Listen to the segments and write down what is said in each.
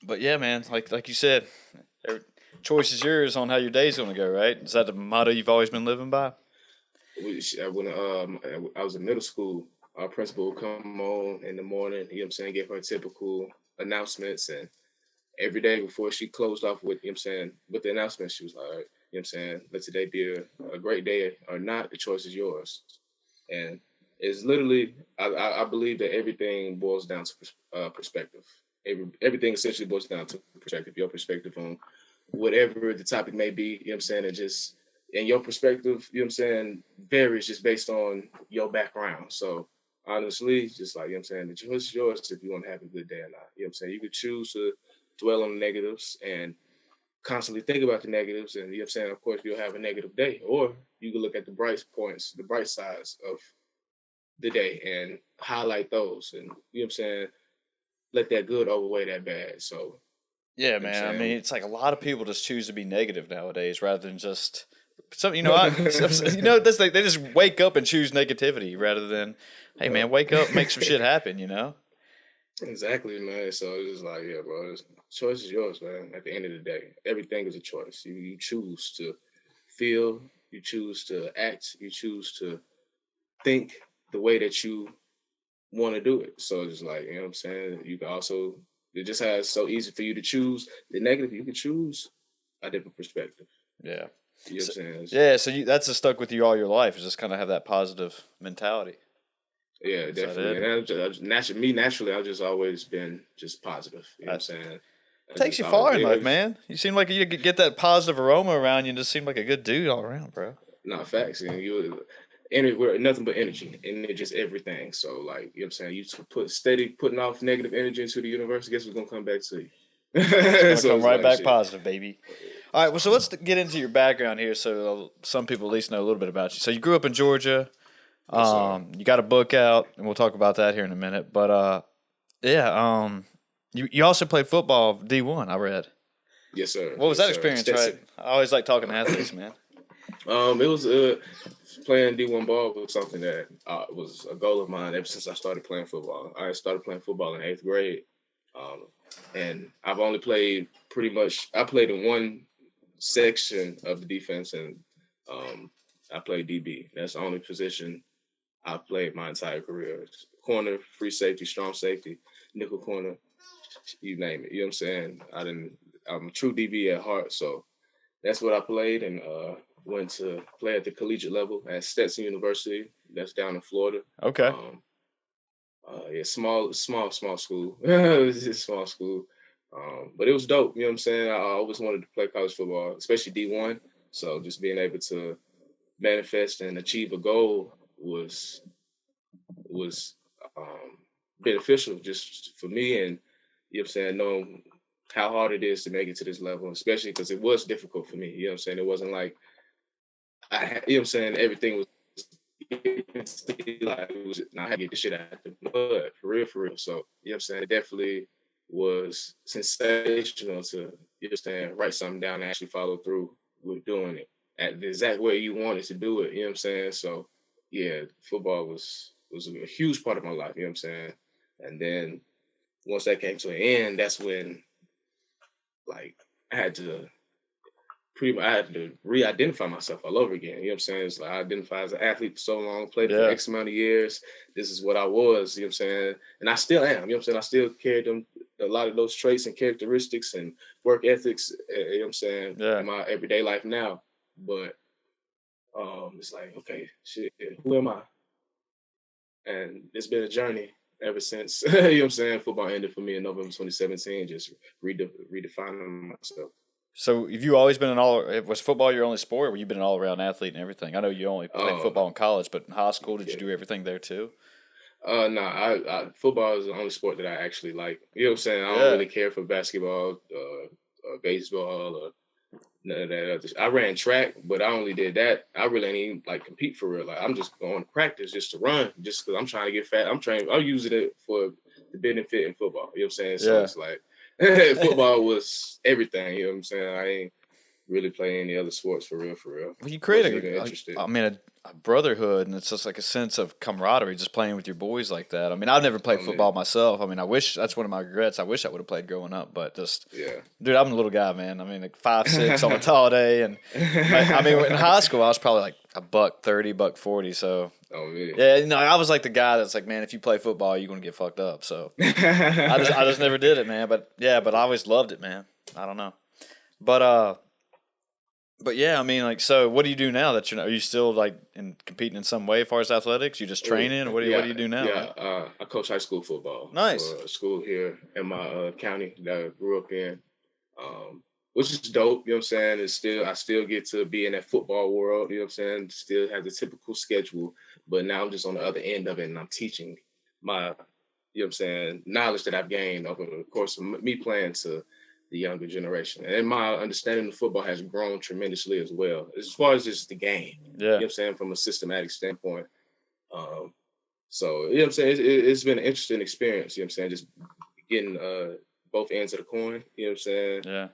But yeah, man, like you said, every, choice is yours on how your day's gonna go, right? Is that the motto you've always been living by? When I was in middle school, our principal would come on in the morning, give her typical announcements. And every day before she closed off with, with the announcements, she was like, all right, let today be a great day or not, the choice is yours. And it's literally, I believe that everything boils down to perspective. Everything essentially boils down to perspective, your perspective on whatever the topic may be, and just in your perspective, varies just based on your background. So honestly, just like, the choice is yours if you want to have a good day or not. You could choose to dwell on the negatives and constantly think about the negatives, and of course, you'll have a negative day. Or you can look at the bright points, the bright sides of the day and highlight those, and let that good overweigh that bad. So Yeah, you know what I'm man. I mean, saying? it's like a lot of people just choose to be negative nowadays rather than just some. This they just wake up and choose negativity rather than, hey, Yep. man, wake up, make some shit happen. Exactly, man. So it's just like, yeah, bro, choice is yours, man. At the end of the day, everything is a choice. You choose to feel, you choose to act, you choose to think the way that you want to do it. So it's like, you can also, it just has so easy for you to choose the negative. You can choose a different perspective. Yeah. You know what So, I'm saying? yeah. So that's just stuck with you all your life. Is just kind of have that positive mentality. Yeah, Is that definitely. it? And naturally, I've just always been just positive. You know what I'm That saying? I takes just you always, far in life, man. You seem like you get that positive aroma around you, and just seem like a good dude all around, bro. not facts. And we're nothing but energy, and it's just everything. So, like, you know what I'm saying? You put steady putting off negative energy into the universe, guess what's gonna come back to It's you? gonna So come it's right like back shit. positive, baby. All right. Well, so let's get into your background here, so some people at least know a little bit about you. So you grew up in Georgia. Yes, sir. You got a book out, and we'll talk about that here in a minute. But yeah. You also played football D1. I read. Yes, sir. What was Yes, that sir. experience? Right. I always like talking to athletes, man. It was playing D1 ball was something that was a goal of mine ever since I started playing football. I started playing football in eighth grade, um, and I've only played pretty much. I played in one section of the defense, and um, I played DB. That's the only position I've played my entire career. Corner, free safety, strong safety, nickel corner, you name it. You know what I'm saying? I'm a true DB at heart, so that's what I played, and went to play at the collegiate level at Stetson University. That's down in Florida. Okay. Um, yeah, small school. It was just small school, but it was dope. You know what I'm saying? I always wanted to play college football, especially D1. So just being able to manifest and achieve a goal was beneficial just for me, and you know what I'm saying, knowing how hard it is to make it to this level, especially because it was difficult for me. You know what I'm saying? It wasn't like you know what I'm saying, everything was like it was I had to get the shit out of the mud for real, for real. So, you know what I'm saying? It definitely was sensational to, you know what I'm saying, write something down and actually follow through with doing it at the exact way you wanted to do it. You know what I'm saying? So yeah, football was a huge part of my life, you know what I'm saying? And then once that came to an end, that's when like I had to I had to re-identify myself all over again. You know what I'm saying? It's like I identified as an athlete for so long, played for Yeah. X amount of years. This is what I was, you know what I'm saying? And I still am, you know what I'm saying? I still carry them a lot of those traits and characteristics and work ethics, you know what I'm saying, Yeah. in my everyday life now. But it's like, okay, shit, who am I? And it's been a journey ever since, you know what I'm saying, football ended for me in November 2017, just redefining myself. So have you always been an all? Was football your only sport, or you been an all around athlete and everything? I know you only played Uh, football in college, but in high school, did you yeah. do everything there too? No, football is the only sport that I actually like. You know what I'm saying? I don't Yeah. really care for basketball, baseball, or none of that other. I ran track, but I only did that. I really ain't even like compete for real. Like I'm just going to practice just to run, just because I'm trying to get fat. I'm trying. I'm using it for the benefit in football. You know what I'm saying? So Yeah. it's like football was everything. You know what I'm saying? I ain't. really play any other sports for real, for real. Well, you create Wasn't even interested. a brotherhood, and it's just like a sense of camaraderie, just playing with your boys like that. I mean, I've never played I mean, football myself. I mean, I wish that's one of my regrets. I wish I would have played growing up, but just, yeah. dude, I'm a little guy, man. I mean, like 5'6" on a tall day, and I mean, in high school, I was probably like a $130, $140. So Oh man. yeah, I was like the guy that's like, man, if you play football, you're gonna get fucked up. So I just never did it, man. But yeah, but I always loved it, man. I don't know, but But yeah, I mean, like, so what do you do now that are you still like competing in some way as far as athletics? You just training, or what do you do now? Yeah. I coach high school football Nice. for a school here in my county that I grew up in, which is dope. You know what I'm saying? I still get to be in that football world. You know what I'm saying? Still have the typical schedule, but now I'm just on the other end of it, and I'm teaching my, you know what I'm saying, knowledge that I've gained over the course of me playing to the younger generation. And my understanding of football has grown tremendously as well, as far as just the game. You know Yeah. what I'm saying? From a systematic standpoint. So, you know what I'm saying? It's been an interesting experience, you know what I'm saying? Just getting both ends of the coin, you know what I'm saying? Yeah.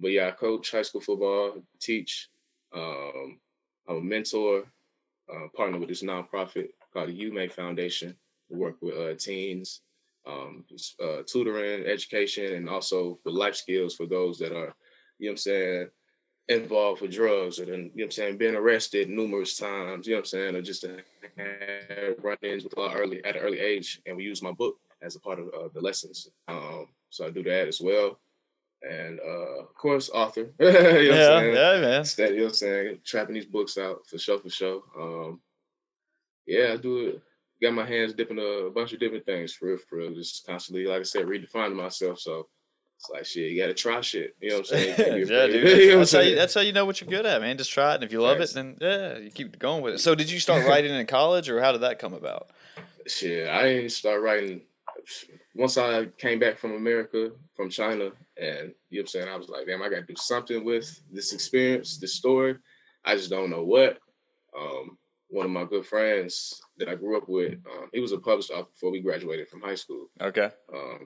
But yeah, I coach high school football, teach. I'm a mentor, partner with this nonprofit called the UMA Foundation. We work with teens, tutoring, education, and also with life skills for those that are, you know what I'm saying, involved with drugs or then, you know what I'm saying, been arrested numerous times, you know what I'm saying, or just to have run-ins with at an early age. And we use my book as a part of the lessons. So I do that as well. And of course, author, you know what I'm Yeah. saying? Yeah, man. Steady, you know what I'm saying? Trapping these books out for sure, for sure. Yeah, I do it. Got my hands dipping a bunch of different things for real. Just constantly, like I said, redefining myself. So it's like shit, you gotta try shit. You know what I'm saying? You can't be Yeah, afraid. dude. You know what I'm saying? That's how you know what you're good at, man. Just try it, and if you love it, Facts. then yeah, you keep going with it. So, did you start writing in college, or how did that come about? Shit, I didn't start writing once I came back from America, from China, and you know what I'm saying, I was like, damn, I gotta do something with this experience, this story. I just don't know what. One of my good friends that I grew up with, he was a published author before we graduated from high school. Okay.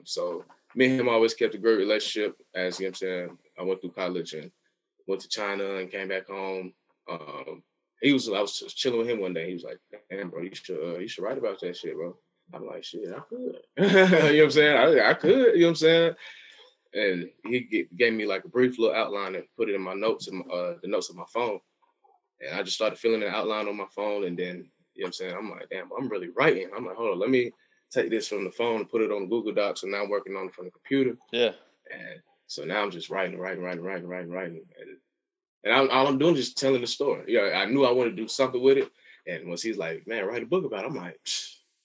So me and him always kept a great relationship as, you know what I'm saying, I went through college and went to China and came back home. I was just chilling with him one day. He was like, "Damn, bro, you should write about that shit, bro." I'm like, "Shit, I could." You know what I'm saying? I could. You know what I'm saying? And he gave me like a brief little outline and put it in my notes, the notes of my phone. And I just started filling the outline on my phone, and then you know what I'm saying? I'm like, "Damn, I'm really writing." I'm like, "Hold on, let me take this from the phone and put it on Google Docs." And now I'm working on it from the computer. Yeah. And so now I'm just writing, and all I'm doing is just telling the story. Yeah, I knew I wanted to do something with it. And once he's like, "Man, write a book about it," I'm like,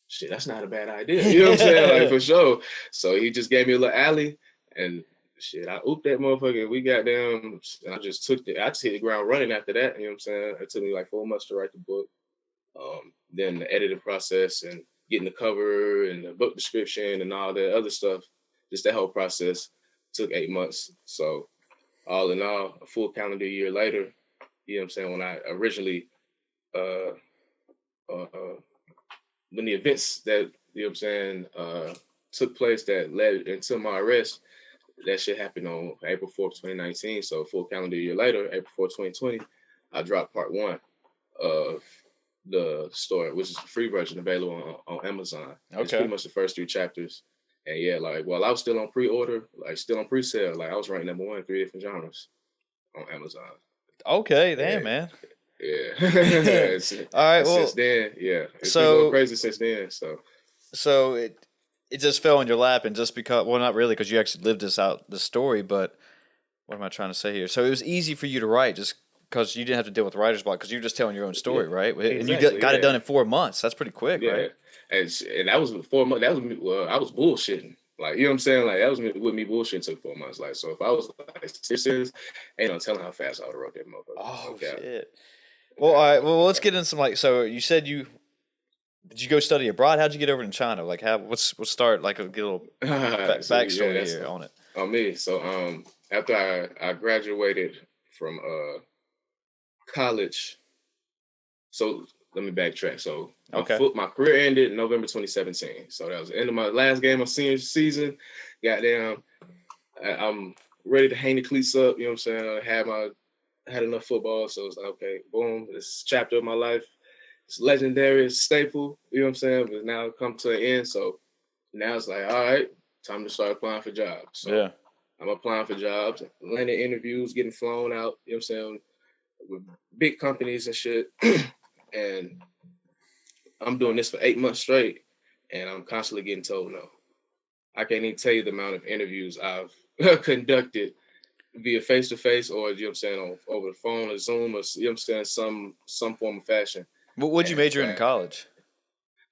shit, that's not a bad idea. You know what I'm saying? Like, for sure. So he just gave me a little alley, and shit, I ooped that motherfucker. We got down, and I just hit the ground running after that. You know what I'm saying? It took me like 4 months to write the book. Then the editing process and getting the cover and the book description and all that other stuff, just that whole process took 8 months. So all in all, a full calendar year later, you know what I'm saying, when I originally, when the events that, you know what I'm saying, took place that led into my arrest, that shit happened on April 4th, 2019. So a full calendar year later, April 4th, 2020, I dropped part 1 of the story, which is a free version available on Amazon. Okay. It's pretty much the first 3 chapters. And yeah, like, while I was still on pre-order, like still on pre-sale, like I was ranked number 1 in 3 different genres on Amazon. Okay, damn, man. Yeah. All right. Well, since then, yeah, it's been so going crazy since then. so it just fell in your lap, and just because, well, not really, because you actually lived the story. But what am I trying to say here? So it was easy for you to write, just because you didn't have to deal with writer's block, because you were just telling your own story, right? And you got it done in 4 months. That's pretty quick, right? And that was 4 months. That was me. Well, I was bullshitting. Like, you know what I'm saying? Like, that was with me bullshitting took 4 months. Like, so if I was like serious, ain't no telling how fast I would have wrote that motherfucker. Oh, okay. Shit. Well, all right. Well, let's get into some, like, so you said did you go study abroad? How'd you get over to China? Like, we'll start, like, get a little backstory here on it. On me. So after I graduated from college, so let me backtrack. So my career ended in November 2017. So that was the end of my last game of senior season. Goddamn, I'm ready to hang the cleats up. You know what I'm saying? I had enough football, so it's like, okay, boom, this chapter of my life. It's legendary, it's staple. You know what I'm saying? But now it come to an end, so now it's like, all right, time to start applying for jobs. So Yeah. I'm applying for jobs, landing interviews, getting flown out. You know what I'm saying? With big companies and shit, and I'm doing this for 8 months straight, and I'm constantly getting told no. I can't even tell you the amount of interviews I've conducted via face to face, or you know what I'm saying, over the phone or Zoom, or you know what I'm saying, some form of fashion. What'd you major in college?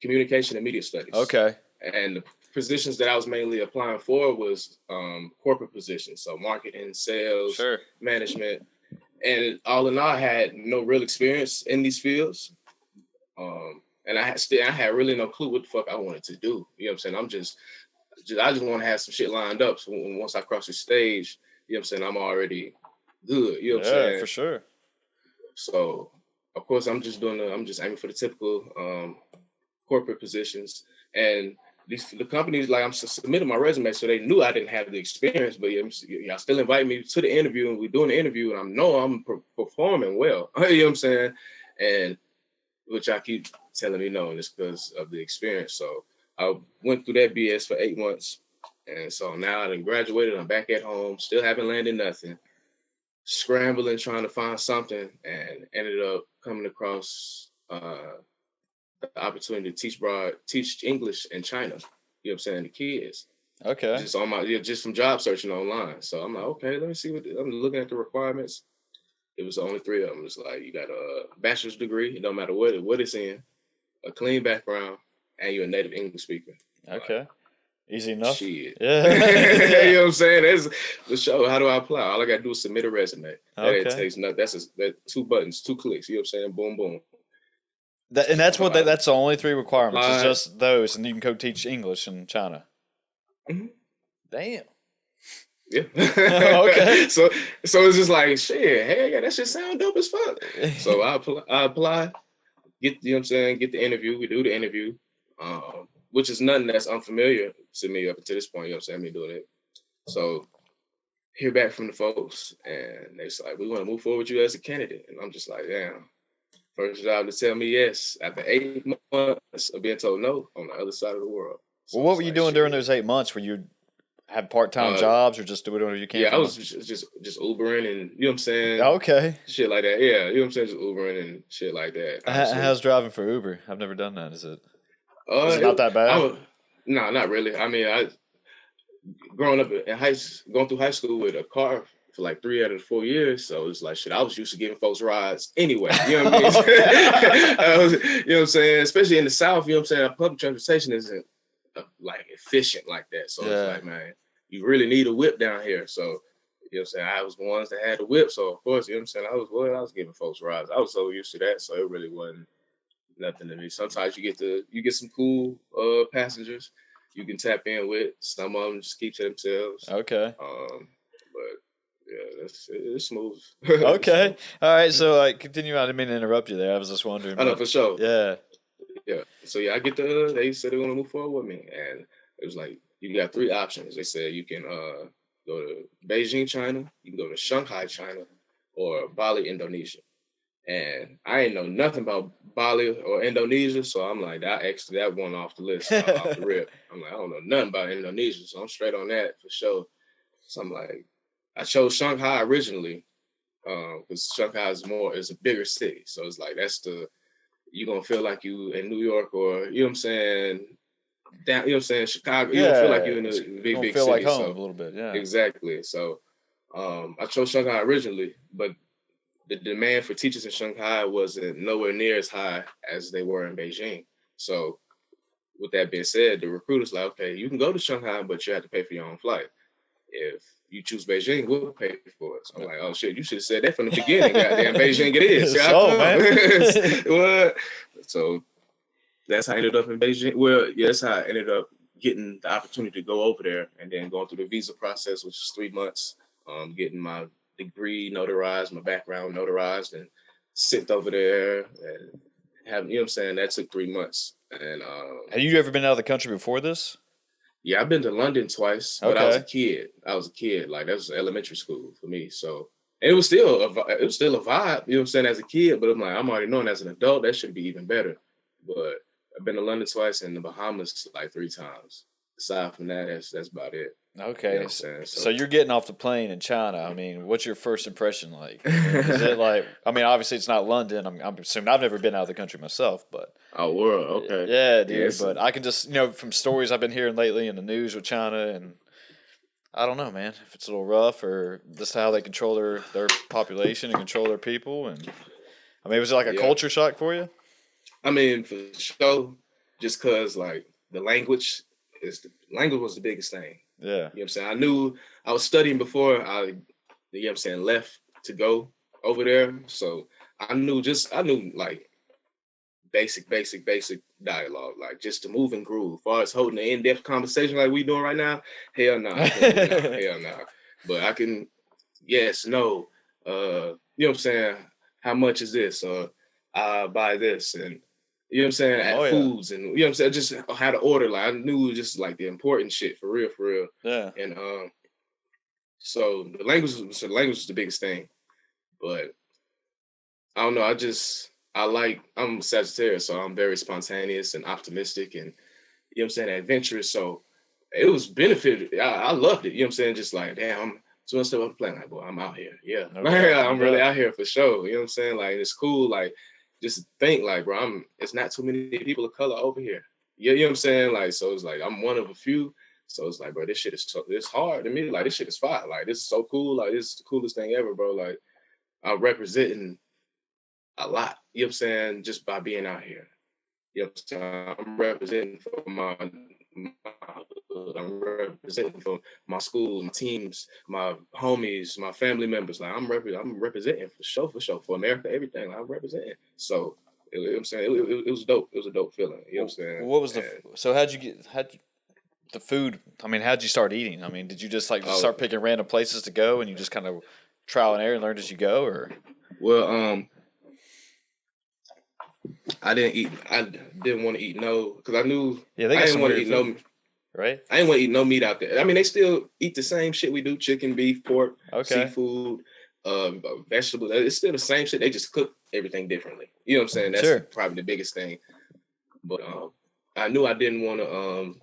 Communication and media studies. Okay. And the positions that I was mainly applying for was corporate positions, so marketing, sales, Sure. management, and all in all, I had no real experience in these fields. And I had really no clue what the fuck I wanted to do. You know what I'm saying? I just want to have some shit lined up. So once I cross the stage, you know what I'm saying, I'm already good. You know what I'm saying? Yeah, for sure. So of course I'm just aiming for the typical corporate positions. And the companies, like, I'm submitting my resume, so they knew I didn't have the experience, but y'all still invite me to the interview, and we're doing the interview, and I know I'm performing well. You know what I'm saying? And which I keep telling me no, and it's because of the experience. So I went through that BS for 8 months. And so now I done graduated, I'm back at home, still haven't landed nothing, scrambling, trying to find something, and ended up coming across the opportunity to teach English in China. You know what I'm saying? The kids. Okay. Just from job searching online. So I'm like, okay, let me see I'm looking at the requirements. It was only 3 of them. It's like, you got a bachelor's degree, it don't matter what it's in, a clean background, and you're a native English speaker. Okay. Like, easy enough. Shit. Yeah. You know what I'm saying? That's the show. How do I apply? All I gotta do is submit a resume. Okay. It takes nothing. That's 2 buttons, 2 clicks. You know what I'm saying? Boom, boom. That's the only 3 requirements. Applied. It's just those, and you can go teach English in China. Mm-hmm. Damn. Yeah. Okay. So it's just like, shit, hey, yeah, that shit sound dope as fuck. So I apply, get, you know what I'm saying, get the interview, we do the interview, which is nothing that's unfamiliar to me up until this point, you know what I'm saying, me doing it. So hear back from the folks, and they're like, we want to move forward with you as a candidate. And I'm just like, damn. First job to tell me yes after 8 months of being told no on the other side of the world. So well, what were you doing during those 8 months? Were you have part-time jobs or just doing whatever you can? Yeah, I was just Ubering and, you know what I'm saying? Okay. Shit like that. Yeah, you know what I'm saying? Just Ubering and shit like that. How's driving for Uber? I've never done that. Is it not that bad? No, not really. I mean, growing up going through high school with a car for like 3 out of the 4 years, so it's like shit. I was used to giving folks rides anyway. You know what I mean? You know what I'm saying? Especially in the South, you know what I'm saying? Public transportation isn't like efficient like that. So It's like, man, you really need a whip down here. So, you know what I'm saying? I was the ones that had a whip. So of course, you know what I'm saying? I was giving folks rides. I was so used to that. So it really wasn't nothing to me. Sometimes you get some cool passengers you can tap in with. Some of them just keep to themselves. Okay. But yeah, it's smooth. Okay. All right. So continue. I didn't mean to interrupt you there. I was just wondering. I know, for sure. Yeah. Yeah. So yeah, they said they want to move forward with me, and it was like, you got 3 options. They said you can go to Beijing, China, you can go to Shanghai, China, or Bali, Indonesia. And I ain't know nothing about Bali or Indonesia, so I'm like, I X'd that one off the list, off the rip. I'm like, I don't know nothing about Indonesia, so I'm straight on that for sure. So I'm like, I chose Shanghai originally, because Shanghai is a bigger city, so it's like you're gonna feel like you in New York, or you know what I'm saying, down, you know what I'm saying, Chicago. You don't feel like you're in a big feel city. Like home so a little bit, yeah. Exactly. So I chose Shanghai originally, but the demand for teachers in Shanghai wasn't nowhere near as high as they were in Beijing. So with that being said, the recruiter's like, okay, you can go to Shanghai, but you have to pay for your own flight. If you choose Beijing, we'll pay for it. So I'm like, oh shit, you should have said that from the beginning. Goddamn, Beijing it is. What? So that's how I ended up in Beijing. Well, yeah, that's how I ended up getting the opportunity to go over there, and then going through the visa process, which is 3 months, getting my degree notarized, my background notarized, and sent over there, and you know what I'm saying, that took 3 months. And had you ever been out of the country before this? Yeah, I've been to London twice, but I was a Okay. kid. Like that was elementary school for me. So and it was still a vibe, you know what I'm saying, as a kid, but I'm like, I'm already knowing as an adult, that should be even better. But I've been to London twice and the Bahamas like 3 times. Aside from that, that's about it. You know Okay. what I'm saying? So So you're getting off the plane in China. I mean, what's your first impression like? I mean, is it like? I mean, obviously it's not London. I'm assuming I've never been out of the country myself, but oh world, okay. yeah, dude. Yes. But I can just from stories I've been hearing lately in the news with China, and I don't know, man, if it's a little rough or just how they control their population and control their people, and I mean, was it like a Yeah. culture shock for you? I mean, for sure, just cause like the language was the biggest thing. Yeah. You know what I'm saying? I knew I was studying before I, you know what I'm saying, left to go over there. So I knew like basic dialogue, like just to move and groove. As far as holding an in-depth conversation like we doing right now, hell no, I can't do it now. Hell no. But I can, yes, no, you know what I'm saying? How much is this? Or I buy this, and you know what I'm saying, Oh at yeah. foods, and you know what I'm saying, just how to order. Like I knew just like the important shit for real, for real. Yeah. And so the language was the biggest thing. But I don't know. I'm Sagittarius, so I'm very spontaneous and optimistic, and you know what I'm saying, adventurous. So it was benefited. I loved it. You know what I'm saying? Just like, damn, I'm so step up the plane. Like, boy, I'm out here. Yeah. No Like, doubt. No I'm really doubt. out here for sure. You know what I'm saying? Like, it's cool. Like, just think, like, bro, it's not too many people of color over here. Yeah, you know what I'm saying? Like, so it's like I'm one of a few. So it's like, bro, this shit is it's hard to me. Like, this shit is fire. Like, this is so cool. Like, this is the coolest thing ever, bro. Like, I'm representing a lot. You know what I'm saying? Just by being out here. You know what I'm saying? I'm representing for my hood. I'm representing for my school, my teams, my homies, my family members. Like I'm representing for sure for America, everything. Like, I'm representing. So you know what I'm saying, it was dope. It was a dope feeling. You know what I'm saying? What was And so how'd you, the food? I mean, how'd you start eating? I mean, did you just just oh start picking random places to go and you just kind of trial and error and learned as you go, or? well, I didn't want to eat no, because I knew Yeah, they I got didn't some want to weird eat no. food, right? I didn't want to eat no meat out there. I mean, they still eat the same shit we do: chicken, beef, pork, Okay. seafood, vegetables. It's still the same shit. They just cook everything differently. You know what I'm saying? That's Sure. probably the biggest thing. But I knew I didn't want to,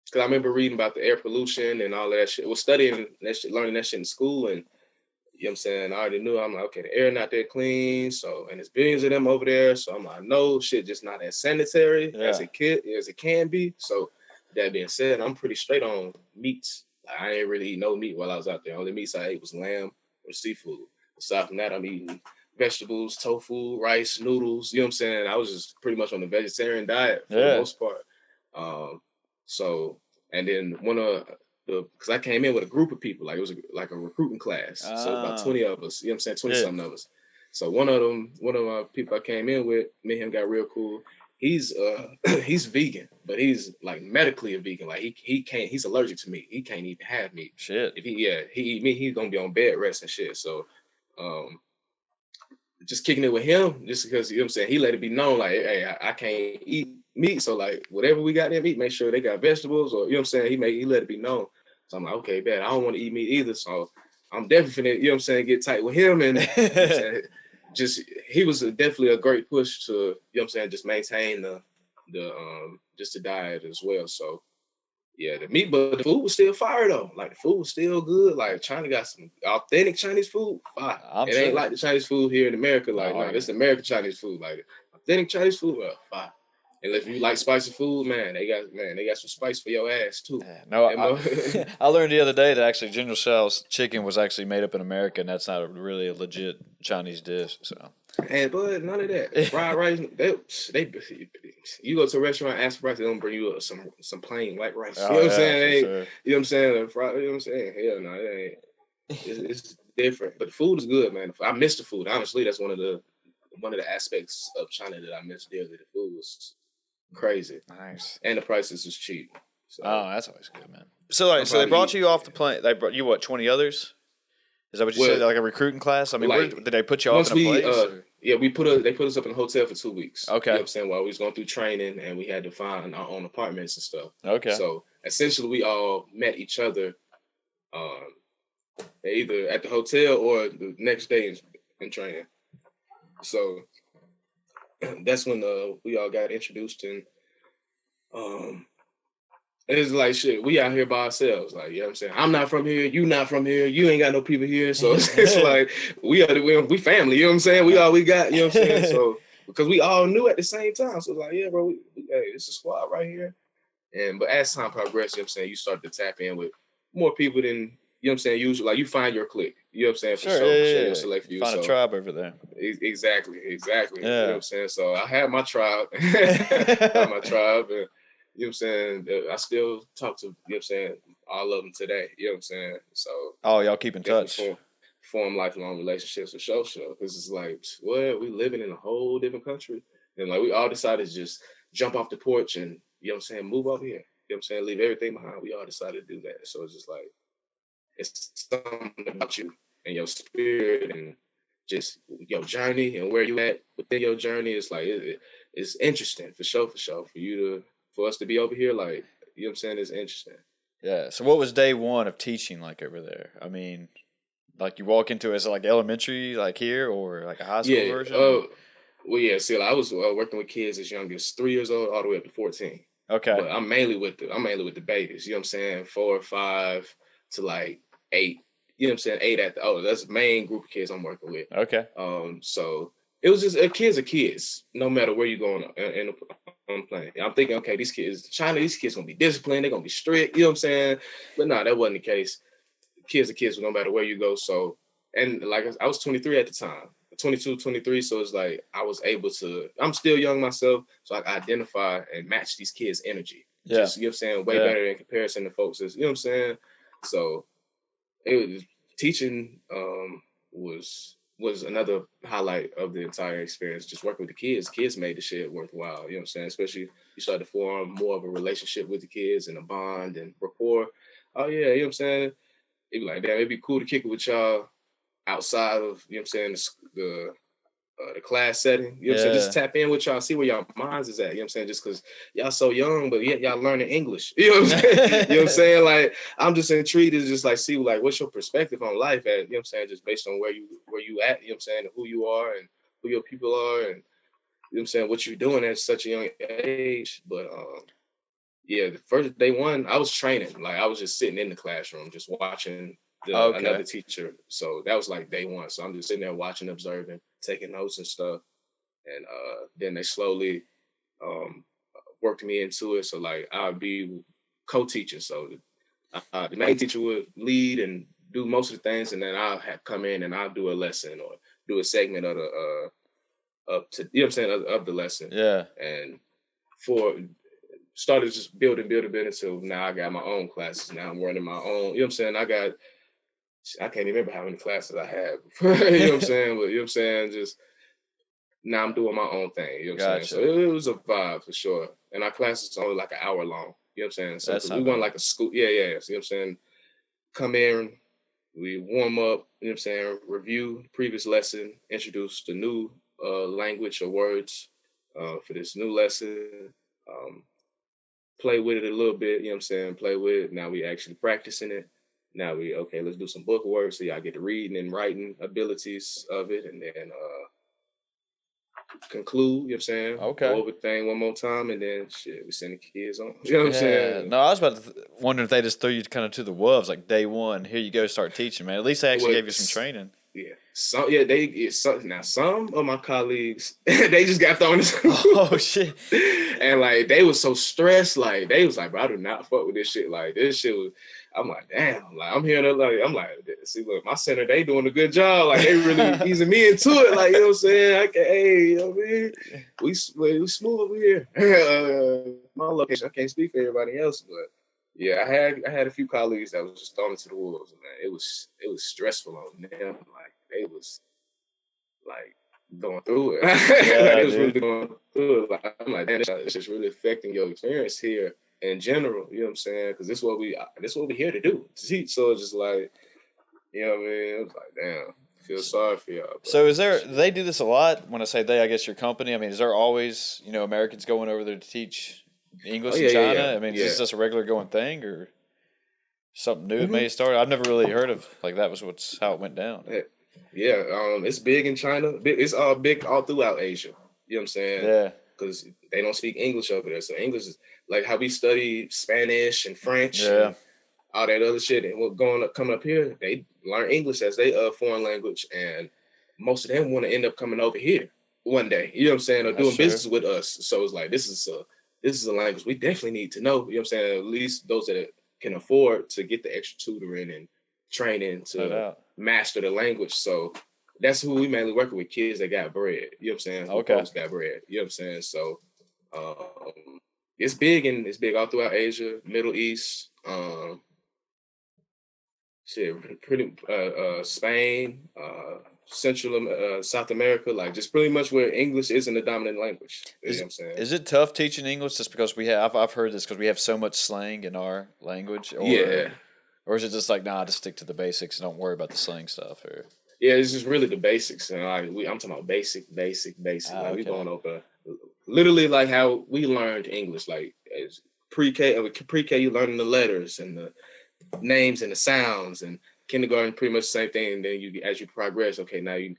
because I remember reading about the air pollution and all that shit. Well, studying that shit, learning that shit in school, and you know what I'm saying, I already knew. I'm like, okay, the air not that clean, so, and there's billions of them over there, so I'm like, no, shit just not as sanitary as Yeah. it can be. So that being said, I'm pretty straight on meats. Like, I ain't really eat no meat while I was out there. Only meats I ate was lamb or seafood. Aside from that, I'm eating vegetables, tofu, rice, noodles. You know what I'm saying? I was just pretty much on the vegetarian diet for the Yeah. most part. Um, so, and then one of because I came in with a group of people, like it was like a recruiting class. So about Ah. 20 of us, you know what I'm saying, 20 Yeah. something of us. So one of my people I came in with, me and him got real cool. He's he's vegan, but he's like medically a vegan. Like he can't, he's allergic to meat. He can't even have meat. Shit. If he eat meat, he's gonna be on bed rest and shit. So um just kicking it with him, just because, you know what I'm saying, he let it be known, like, hey, I can't eat meat, so like whatever we got them eat, make sure they got vegetables, or you know what I'm saying, he let it be known. So I'm like, okay, bet I don't want to eat meat either. So I'm definitely finna, you know what I'm saying, get tight with him, and you know what I'm saying, just he was definitely a great push to, you know what I'm saying, just maintain the just the diet as well. So yeah, the meat, but the food was still fire though. Like the food was still good. Like China got some authentic Chinese food. Fire. I'm It ain't sure. like the Chinese food here in America. Like, Oh no, this yeah. is American Chinese food. Like authentic Chinese food, fire. And if you like spicy food, they got some spice for your ass too. Yeah. No, And I learned the other day that actually General Tso's chicken was actually made up in America, and that's not really a legit Chinese dish. So. and but none of that fried rice. They you go to a restaurant, ask for rice, they don't bring you some plain white rice. You know Oh what I'm yeah, saying? for They ain't, sure. you know what I'm saying? Fried, you know what I'm saying? Hell no, it ain't. It's different, but the food is good, man. I miss the food. Honestly, that's one of the aspects of China that I miss dearly. The food was crazy, Nice. and the prices was cheap. So Oh, that's always good, man. So, like, I'm so they probably brought eating. you off the plane. They brought you what, 20 others? Is that what you said? Well, Like a recruiting class? I mean, where like did they put you up once in a we place? Or? yeah, they put us up in a hotel for 2 weeks. You know what Okay. I'm saying? While we was going through training, and we had to find our own apartments and stuff. Okay. So essentially we all met each other either at the hotel or the next day in training. So that's when we all got introduced, and it's like shit. We out here by ourselves, like, you know what I'm saying. I'm not from here. You not from here. You ain't got no people here. So it's like we family. You know what I'm saying. We all we got. You know what I'm saying. So because we all knew at the same time, so it's like, yeah, bro. Hey, it's a squad right here. But as time progressed, you know what I'm saying, you start to tap in with more people than, you know what I'm saying, usually, like, you find your clique. You know what I'm saying? For Sure, sure. yeah. You'll select you. Find a tribe over there. Exactly. Yeah. You know what I'm saying? So I had my tribe. My tribe. And, you know what I'm saying? I still talk to, you know what I'm saying, all of them today. You know what I'm saying? So. Oh, y'all keep in touch. Form lifelong relationships with show. Because it's like, well, we living in a whole different country. And like, we all decided to just jump off the porch and, you know what I'm saying, move over here. You know what I'm saying? Leave everything behind. We all decided to do that. So it's just like, it's something about you and your spirit and just your journey and where you at within your journey. It's like, it's interesting for sure. For us to be over here, like, you know what I'm saying? It's interesting. Yeah. So what was day one of teaching like over there? I mean, like you walk into it, is it like elementary, like here, or like a high school version? Well, yeah. See, I was working with kids as young as 3 years old all the way up to 14. Okay. But I'm mainly with the babies. You know what I'm saying? 4 or 5 to like 8. You know what I'm saying? 8 that's the main group of kids I'm working with. Okay. So it was just kids are kids, no matter where you're going on the planet. I'm thinking, okay, these kids gonna be disciplined, they're gonna be strict. You know what I'm saying? But no, that wasn't the case. Kids are kids no matter where you go. So, and like I was 23 at the time. 22, 23. So it's like I was able to, I'm still young myself, so I can identify and match these kids' energy. Yeah. Just, you know what I'm saying, way better in comparison to folks. You know what I'm saying? So it was teaching was another highlight of the entire experience. Just working with the kids. Kids made the shit worthwhile. You know what I'm saying? Especially you start to form more of a relationship with the kids and a bond and rapport. Oh yeah, you know what I'm saying? It'd be like, damn, it'd be cool to kick it with y'all outside of, you know what I'm saying, the class setting. You know what I'm saying? Just tap in with y'all, see where y'all minds is at. You know what I'm saying? Just because y'all so young, but yet y'all learning English. You know what I'm saying? You know what I'm saying? Like, I'm just intrigued to just like see like what's your perspective on life at, you know what I'm saying, just based on where you at, you know what I'm saying, and who you are and who your people are, and you know what I'm saying, what you're doing at such a young age. But yeah, the first day one, I was training. Like, I was just sitting in the classroom, just watching another teacher. So that was like day one. So I'm just sitting there watching, observing, taking notes and stuff. And then they slowly worked me into it. So like I'd be co-teaching. So the main teacher would lead and do most of the things, and then I'll have come in and I'll do a lesson or do a segment of the up to, you know what I'm saying, of the lesson. Yeah. And started just building until now I got my own classes. Now I'm running my own, you know what I'm saying? I can't even remember how many classes I had. You know what I'm saying? But you know what I'm saying? Just now I'm doing my own thing. You know what I'm saying? So it was a vibe for sure. And our classes only like an hour long. You know what I'm saying? So we weren't like a school. Yeah. So, you know what I'm saying? Come in, we warm up, you know what I'm saying? Review the previous lesson, introduce the new language or words for this new lesson. Play with it a little bit, you know what I'm saying? Play with it. Now we actually practicing it. Now let's do some book work so y'all get the reading and writing abilities of it, and then conclude, you know what I'm saying? Okay. Go over the thing one more time, and then shit, we send the kids on. You know what I'm saying? No, I was about to wonder if they just threw you kind of to the wolves, like day one, here you go, start teaching, man. At least they actually gave you some training. Yeah. Now some of my colleagues, they just got thrown into oh shit. And like they was so stressed, like they was like, bro, I do not fuck with this shit. Like this shit was, I'm like, damn, like I'm hearing it, like I'm like, see, look, my center, they doing a good job. Like they really easing me into it. Like, you know what I'm saying? You know what I mean? We smooth over here. My location, I can't speak for everybody else, but yeah, I had a few colleagues that was just thrown into the wolves, man. It was stressful on them. Like they was like going through it. Like they was really going through it. Like, I'm like, damn, it's just really affecting your experience here in general. You know what I'm saying? Because this is what we're here to do, to teach. So it's just like, you know what I mean? It was like, damn, I feel sorry for y'all. So they do this a lot? When I say they, I guess your company. I mean, is there always, Americans going over there to teach Oh English in yeah, yeah, China? yeah, I mean, is yeah. this just a regular going thing or something new that hmm may start? I've never really heard of like that was what's how it went down. Yeah, it's big in China. It's all big all throughout Asia. You know what I'm saying? Yeah, Because they don't speak English over there. So English is like how we study Spanish and French yeah, and all that other shit. And what coming up here, they learn English as they foreign language, and most of them want to end up coming over here one day. You know what I'm saying? Or that's doing true. business with us. So it's like this is a language we definitely need to know. You know what I'm saying? At least those that can afford to get the extra tutoring and training No to doubt. master the language. So that's who we mainly working with, kids that got bread. You know what I'm saying? Who Okay. folks got bread. You know what I'm saying? So it's big all throughout Asia, Middle East, shit, pretty Spain, Central South America, like just pretty much where English isn't the dominant language. You know what I'm saying? Is it tough teaching English just because we have I've heard this because we have so much slang in our language Yeah. or is it just like nah just stick to the basics and don't worry about the slang stuff or Yeah, it's just really the basics, and I'm talking about basic. Like we okay. going over literally like how we learned English, like as pre-K. Pre-K, you learning the letters and the names and the sounds, and kindergarten pretty much the same thing. And then you, as you progress, okay, now you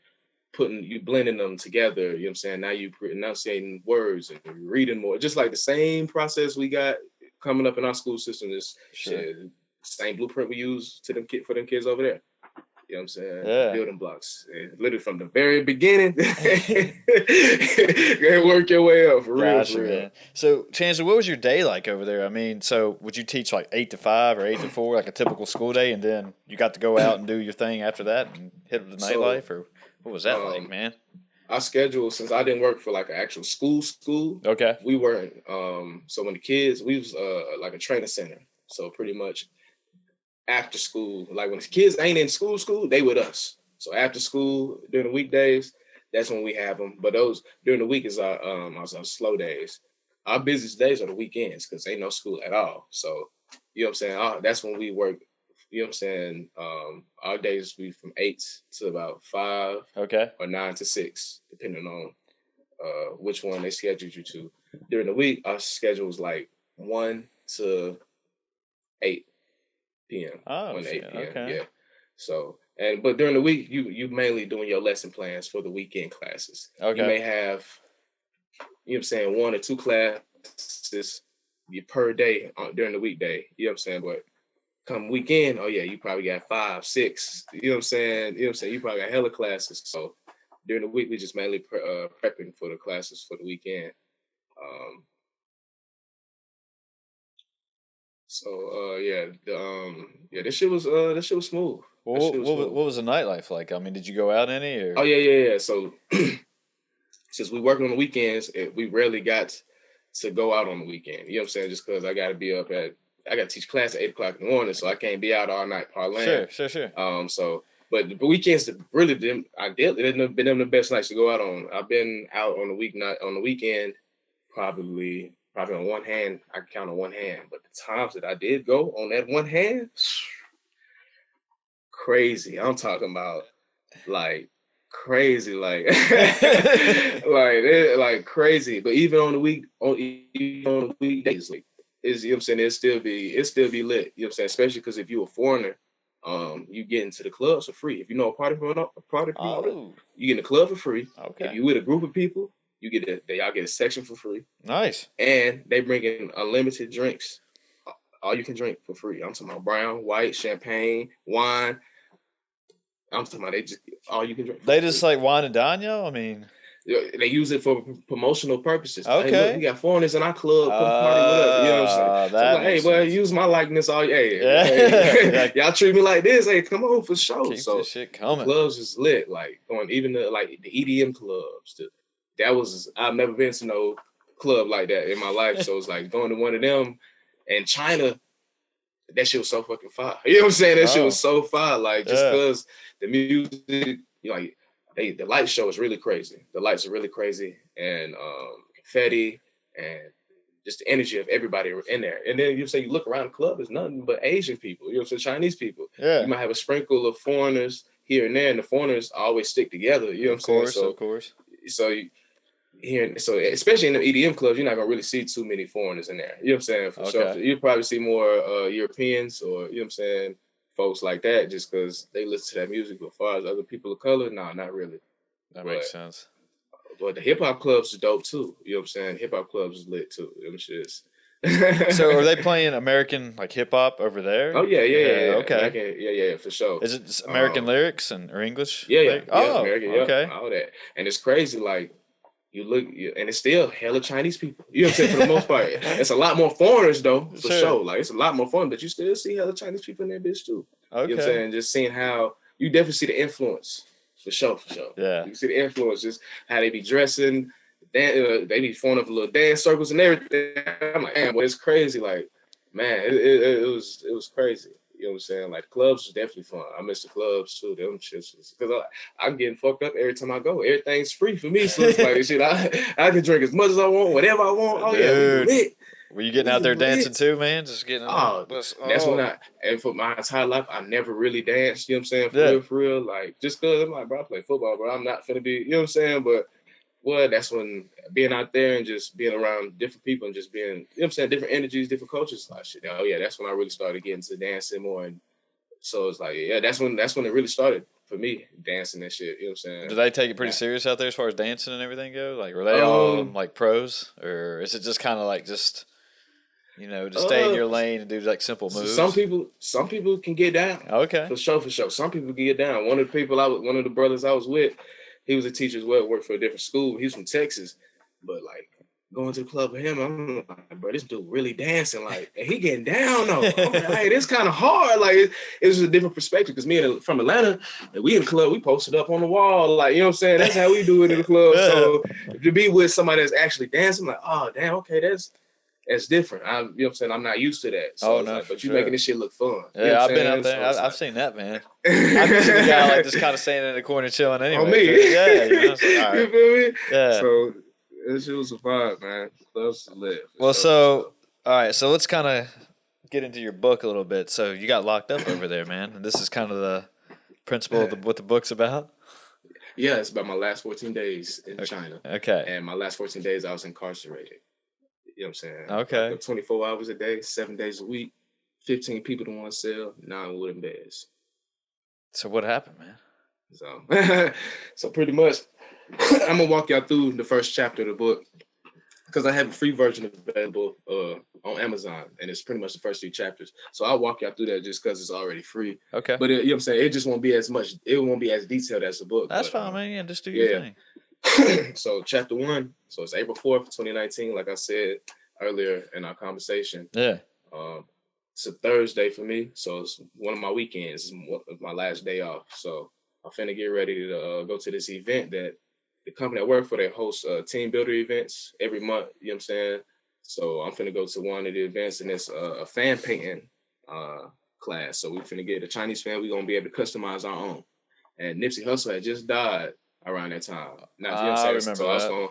blending them together. You know what I'm saying? Now you enunciating words and reading more, just like the same process we got coming up in our school system. This Sure. shit, same blueprint we use to them for them kids over there. You know what I'm saying? The Yeah. building blocks. And literally from the very beginning, you work your way up for real, Gotcha, for real. man. So, Chancellor, what was your day like over there? I mean, so would you teach like 8 to 5 or 8 to 4, like a typical school day, and then you got to go out and do your thing after that and hit the So nightlife, or what was that like, um man? our schedule, since I didn't work for like an actual school, Okay. we weren't so when the kids, we was like a training center. So pretty much after school, like when the kids ain't in school, they with us. So after school during the weekdays, that's when we have them. But those during the week is our slow days. Our busiest days are the weekends because ain't no school at all. So you know what I'm saying. That's when we work. You know what I'm saying. Our days be from 8 to about 5 Okay. or 9 to 6, depending on which one they scheduled you to. During the week, our schedule was like 1 to 8 p.m. Oh 1 to 8 shit. p.m. Okay. Yeah. So but during the week you mainly doing your lesson plans for the weekend classes. You Okay. may have, you know what I'm saying, 1 or 2 classes per day during the weekday. You know what I'm saying? But come weekend, oh yeah, you probably got 5, 6. You know what I'm saying? You know what I'm saying? You probably got hella classes. So during the week we just mainly prepping for the classes for the weekend. Um, yeah, this shit was smooth. That Well, shit was smooth. what was the nightlife like? I mean, did you go out any Oh or? yeah. So since we working on the weekends, we rarely got to go out on the weekend. You know what I'm saying? Just because I got to teach class at 8 o'clock in the morning, so I can't be out all night parlaying. Sure. But the weekends really didn't. It have been them the best nights to go out on. I've been out on the weekend, probably on one hand. I can count on one hand, but the times that I did go on that one hand, crazy. I'm talking about like crazy, like like crazy. But even on the weekdays, like is, you know what I'm saying, it still be lit. You know what I'm saying, especially because if you're a foreigner, you get into the clubs for free. If you know a party promoter, Oh, you get in the club for free. If okay. you with a group of people, y'all get a section for free, Nice. and they bring in unlimited drinks. All you can drink for free. I'm talking about brown, white, champagne, wine. I'm talking about they just all you can drink for They just free. like wine and dine you? I mean, They use it for promotional purposes. Hey, look, we okay. got foreigners in our club. Come party with us. You know what I'm saying? So I'm That like, hey, makes well, sense. use my likeness. All Yeah. hey, Like y'all treat me like this. Hey, come on for sure. keep this So shit the coming. clubs is lit. Like going even the EDM clubs. I've never been to no club like that in my life. So it's like going to one of them in China. That shit was so fucking fire. You know what I'm saying? That shit was Oh, so fire. Like just yeah. cause the music, like the light show is really crazy. The lights are really crazy, and confetti and just the energy of everybody in there. And then you look around the club, it's nothing but Asian people. You know what I'm saying? Chinese people. You Yeah. might have a sprinkle of foreigners here and there, and the foreigners always stick together. You know what I'm Of saying? course, of So course. so here, so especially in the EDM clubs, you're not gonna really see too many foreigners in there. You know what I'm saying? For sure. Okay. You probably see more Europeans or you know what I'm saying, folks like that, just because they listen to that music. But as far as other people of color, no, not really. That But makes sense. but the hip hop clubs is dope too. You know what I'm saying? Hip hop clubs is lit too. Them shits. So are they playing American like hip hop over there? Oh yeah, yeah, yeah, Yeah. yeah. Okay. American, yeah, for sure. Is it just American Um, lyrics or English yeah, yeah, lyric? yeah, Oh, American, yeah, okay. all that. And it's crazy, like you look, and it's still hella Chinese people. You know what I'm saying? For the most part, it's a lot more foreigners though, for Sure. sure. Like it's a lot more foreigners, but you still see hella Chinese people in that bitch too. You know what I'm Okay. saying? Just seeing how you definitely see the influence, for sure, for sure. Yeah. You see the influence, just how they be dressing. They be forming up little dance circles and everything. I'm like, damn, boy, it's crazy. Like, man, it was crazy. You know what I'm saying? Like clubs was definitely fun. I miss the clubs too. Them shits because I'm getting fucked up every time I go. Everything's free for me, so it's like shit. I can drink as much as I want, whatever I want. Oh yeah, we Dude, lit. were you getting We out there dancing lit. too, man? Just getting Oh, that's when oh. and for my entire life, I never really danced. You know what I'm saying? Yeah. For real. Like just cause I'm like, bro, I play football, bro. I'm not finna be. You know what I'm saying? But well, that's when being out there and just being around different people and just being, you know what I'm saying, different energies, different cultures, like shit. Oh yeah, that's when I really started getting to dancing more. And so it's like, yeah, that's when it really started for me, dancing and shit. You know what I'm saying? Do they take it pretty Yeah. serious out there as far as dancing and everything go? Like, were they all Um like pros, or is it just kind of like just just stay in uh your lane and do like simple some moves? people can get down. Okay. For sure, for sure. Some people can get down. One of the brothers I was with, he was a teacher as well, worked for a different school. He was from Texas. But like going to the club with him, I'm like, bro, this dude really dancing, like, and he getting down though. I'm like, hey, this kind of hard. Like, it's a different perspective because from Atlanta, and we in the club, we posted up on the wall, like, you know what I'm saying? That's how we do it in the club. So to be with somebody that's actually dancing, like, oh damn, okay, that's different. You know what I'm saying? I'm not used to that. So Oh it's no, like, for but you making sure. this shit look fun. You know what I'm Yeah, I've been out saying? there. So it's I've like, seen that, man. I'm usually the guy like just kind of standing in the corner chilling on anyway. me. Yeah, it's like, all You right. feel me? Yeah. So this shit was a vibe, man. Clubs to live. For Well, sure, for so sure. all right, so let's kind of get into your book a little bit. So you got locked up over there, man, and this is kind of the principle of what the book's about. Yeah, it's about my last 14 days in China. Okay. And my last 14 days I was incarcerated. You know what I'm saying? Okay. Like 24 hours a day, 7 days a week, 15 people in one cell, 9 wooden beds. So what happened, man? So, so pretty much, I'm gonna walk y'all through the first chapter of the book because I have a free version available on Amazon, and it's pretty much the first 3 chapters. So I'll walk y'all through that just because it's already free. Okay. But you know what I'm saying? It just won't be as much. It won't be as detailed as the book. That's But fine, man. Yeah, just do your yeah. thing. So chapter 1. So it's April 4th, 2019. Like I said earlier in our conversation. Yeah. It's a Thursday for me, so it's one of my weekends. It's my last day off. So I'm finna get ready to go to this event that the company I work for, they host team builder events every month. You know what I'm saying? So I'm finna go to one of the events, and it's a fan painting class. So we finna get a Chinese fan. We're gonna be able to customize our own. And Nipsey Hussle had just died around that time. Now, you know what I I'm saying? remember that.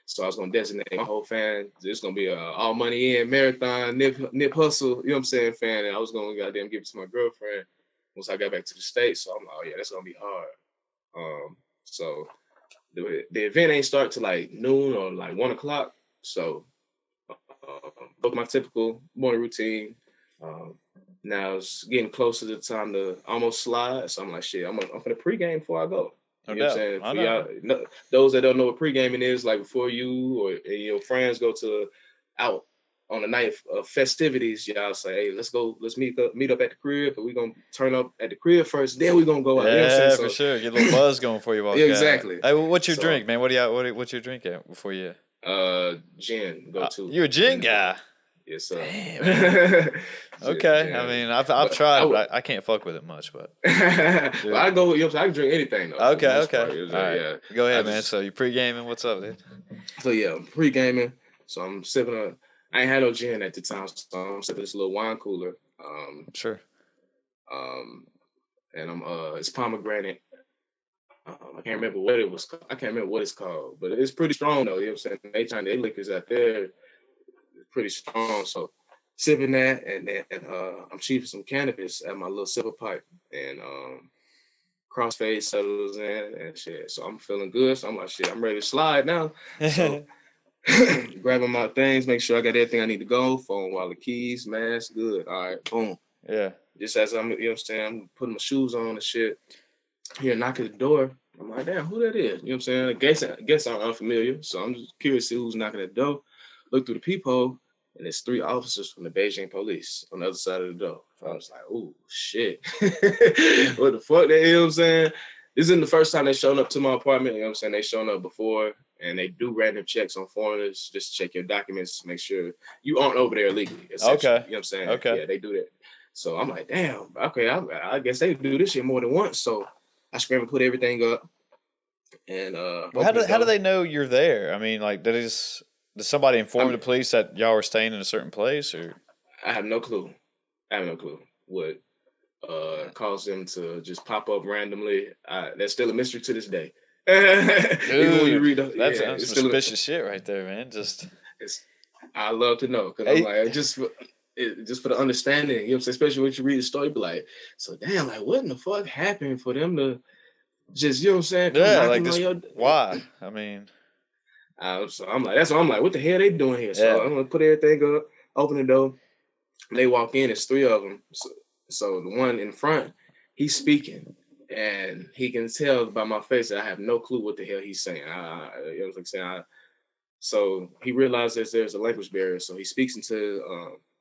So I was gonna designate my whole fan. It's gonna be a all money in marathon Nip Hustle, you know what I'm saying, fan. And I was gonna goddamn give it to my girlfriend once I got back to the States. So I'm like, oh yeah, that's gonna be hard. So the event ain't start till like noon or like 1 o'clock. So both my typical morning routine. Now it's getting close to the time to almost slide. So I'm like, shit, I'm gonna pregame before I go. No You know what I'm doubt. saying? I For know. y'all, those that don't know what pre-gaming is, like before you or your friends go out on the night of festivities, y'all say, hey, let's meet up at the crib, but we're gonna turn up at the crib first, then we're gonna go out. You know what I'm saying? Yeah, So for sure. Get a little buzz going before you walk yeah, out. exactly. Hey, what's your So drink, man? What's your drink at before you? gin, go to. You a gin guy? Yes, sir. Damn, man. Okay. Gin. I mean, I've tried, but I can't fuck with it much. But well, I go. You know, I can drink anything though. okay, For the most okay. part. All right. Yeah. Go ahead, man. So you pre-gaming? What's up, dude? So yeah, pre-gaming. So I'm sipping I ain't had no gin at the time, so I'm sipping this little wine cooler. Sure. And it's pomegranate. I can't remember what it was. I can't remember what it's called, but it's pretty strong though. You know what I'm saying? They liquors out there, it's pretty strong. So sipping that, and then I'm cheaping some cannabis at my little silver pipe, and crossfade settles in and shit. So I'm feeling good. So I'm like, shit, I'm ready to slide now. So grabbing my things, make sure I got everything I need to go. Phone, wallet, keys, mask, good. All right, boom. Yeah. Just as I'm, you know what I'm saying, I'm putting my shoes on and shit. Here, knock at the door. I'm like, damn, who that is? You know what I'm saying? I guess I'm unfamiliar. So I'm just curious to see who's knocking at the door. Look through the peephole, and there's 3 officers from the Beijing police on the other side of the door. I was like, oh, shit. What the fuck? You know what I'm saying? This isn't the first time they shown up to my apartment. You know what I'm saying? They shown up before, and they do random checks on foreigners just to check your documents to make sure you aren't over there illegally. Okay. You know what I'm saying? Okay. Yeah, they do that. So I'm like, damn, okay, I guess they do this shit more than once. So I scrambled and put everything up. And well, how do they know you're there? I mean, like, did somebody inform the police that y'all were staying in a certain place, or? I have no clue. What caused them to just pop up randomly. That's still a mystery to this day. Dude, even when you read that's some suspicious shit right there, man. I love to know because I'm like just for the understanding. You know what I'm saying? Especially when you read the story, be like, so damn, like what in the fuck happened for them to just, you know what I'm saying? Yeah, like this. Why? I mean, so I'm like, that's what I'm like. What the hell they doing here? So I'm gonna put everything up, open the door. They walk in. It's 3 of them. So the one in front, he's speaking, and he can tell by my face that I have no clue what the hell he's saying. You know what I'm saying? So he realizes there's a language barrier. So he speaks into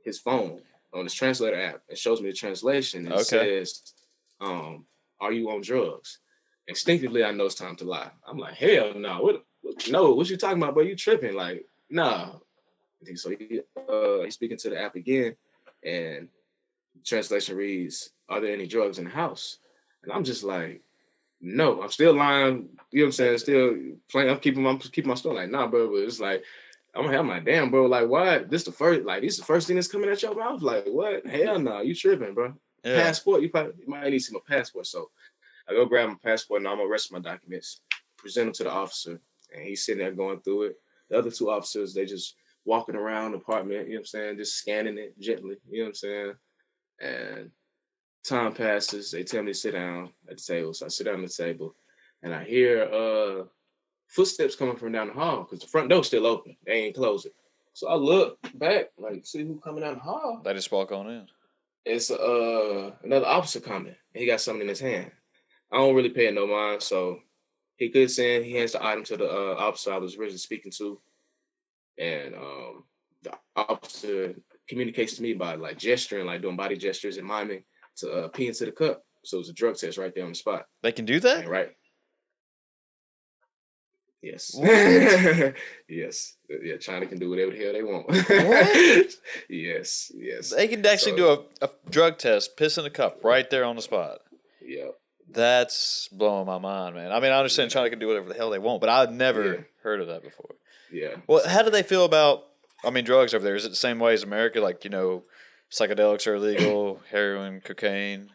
his phone on his translator app and shows me the translation. And it says, "Are you on drugs?" Instinctively, I know it's time to lie. I'm like, hell no. What you talking about, bro? You tripping? Like, nah. So he's speaking to the app again, and the translation reads, "Are there any drugs in the house?" And I'm just like, no. I'm still lying. You know what I'm saying? Still playing. I'm keeping my story. Like, nah, bro. But it's like, I'm like, damn, bro. Like, why? This the first thing that's coming at your mouth. Like, what? Hell no. You tripping, bro? Yeah. Passport. You might need to see my passport. So I go grab my passport and I'm gonna rest my documents, present them to the officer, and he's sitting there going through it. The other 2 officers, they just walking around the apartment, you know what I'm saying, just scanning it gently, you know what I'm saying? And time passes, they tell me to sit down at the table. So I sit down at the table and I hear footsteps coming from down the hall because the front door's still open. They ain't closed it. So I look back, like, see who coming down the hall. They just walk on in. It's another officer coming. He got something in his hand. I don't really pay it no mind, so he could send. He hands the item to the officer I was originally speaking to, and the officer communicates to me by like gesturing, like doing body gestures and miming to pee into the cup. So it's a drug test right there on the spot. They can do that, right? Yes. Yes. Yeah. China can do whatever the hell they want. What? Yes. They can actually do a drug test, piss in a cup right there on the spot. Yeah. That's blowing my mind, man. I mean, I understand China can do whatever the hell they want, but I've never heard of that before. Yeah. Well, how do they feel about, drugs over there? Is it the same way as America? Like, psychedelics are illegal, heroin, cocaine?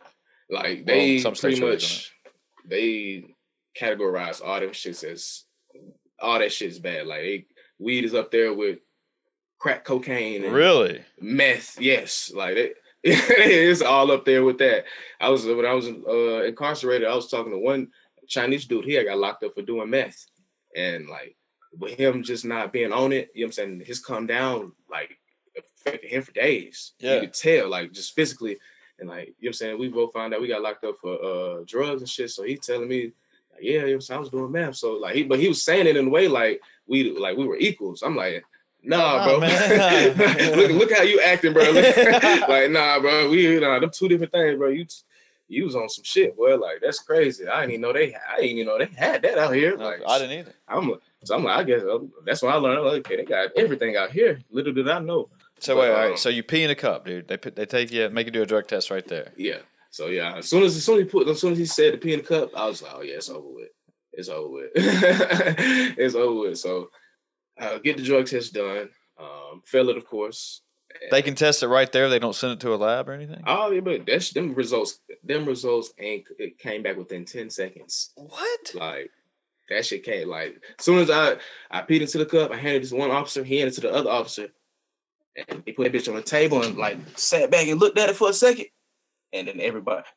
Like, they pretty much, they categorize all them shits as, all that shit is bad. Like, weed is up there with crack cocaine. And really? Meth, yes. Like, it's all up there with that. When I was incarcerated, I was talking to one Chinese dude here. Got locked up for doing meth, and like with him just not being on it, you know what I'm saying, his calm down like affected him for days. Yeah, you could tell, like just physically, and like, you know what I'm saying, we both found out we got locked up for drugs and shit. So he's telling me, like, yeah, you know what I'm saying, I was doing meth. So like he was saying it in a way like we were equals. I'm like, nah, bro. look how you acting, bro. Like, nah, bro. Them 2 different things, bro. You was on some shit, boy. Like, that's crazy. I didn't even know they had that out here. No, like, I didn't either. I'm like, I guess that's what I learned. I'm like, okay, they got everything out here. Little did I know. So wait, all right. So you pee in a cup, dude. They take you, make you do a drug test right there. Yeah. So yeah, as soon as he said to pee in the cup, I was like, oh yeah, it's over with. It's over with. It's over with. So. Get the drug test done. Fail it, of course. They can test it right there. They don't send it to a lab or anything. Oh yeah, but them results it came back within 10 seconds. What? Like that shit came like as soon as I peed into the cup, I handed this one officer, he handed it to the other officer, and they put that bitch on the table and like sat back and looked at it for a second, And then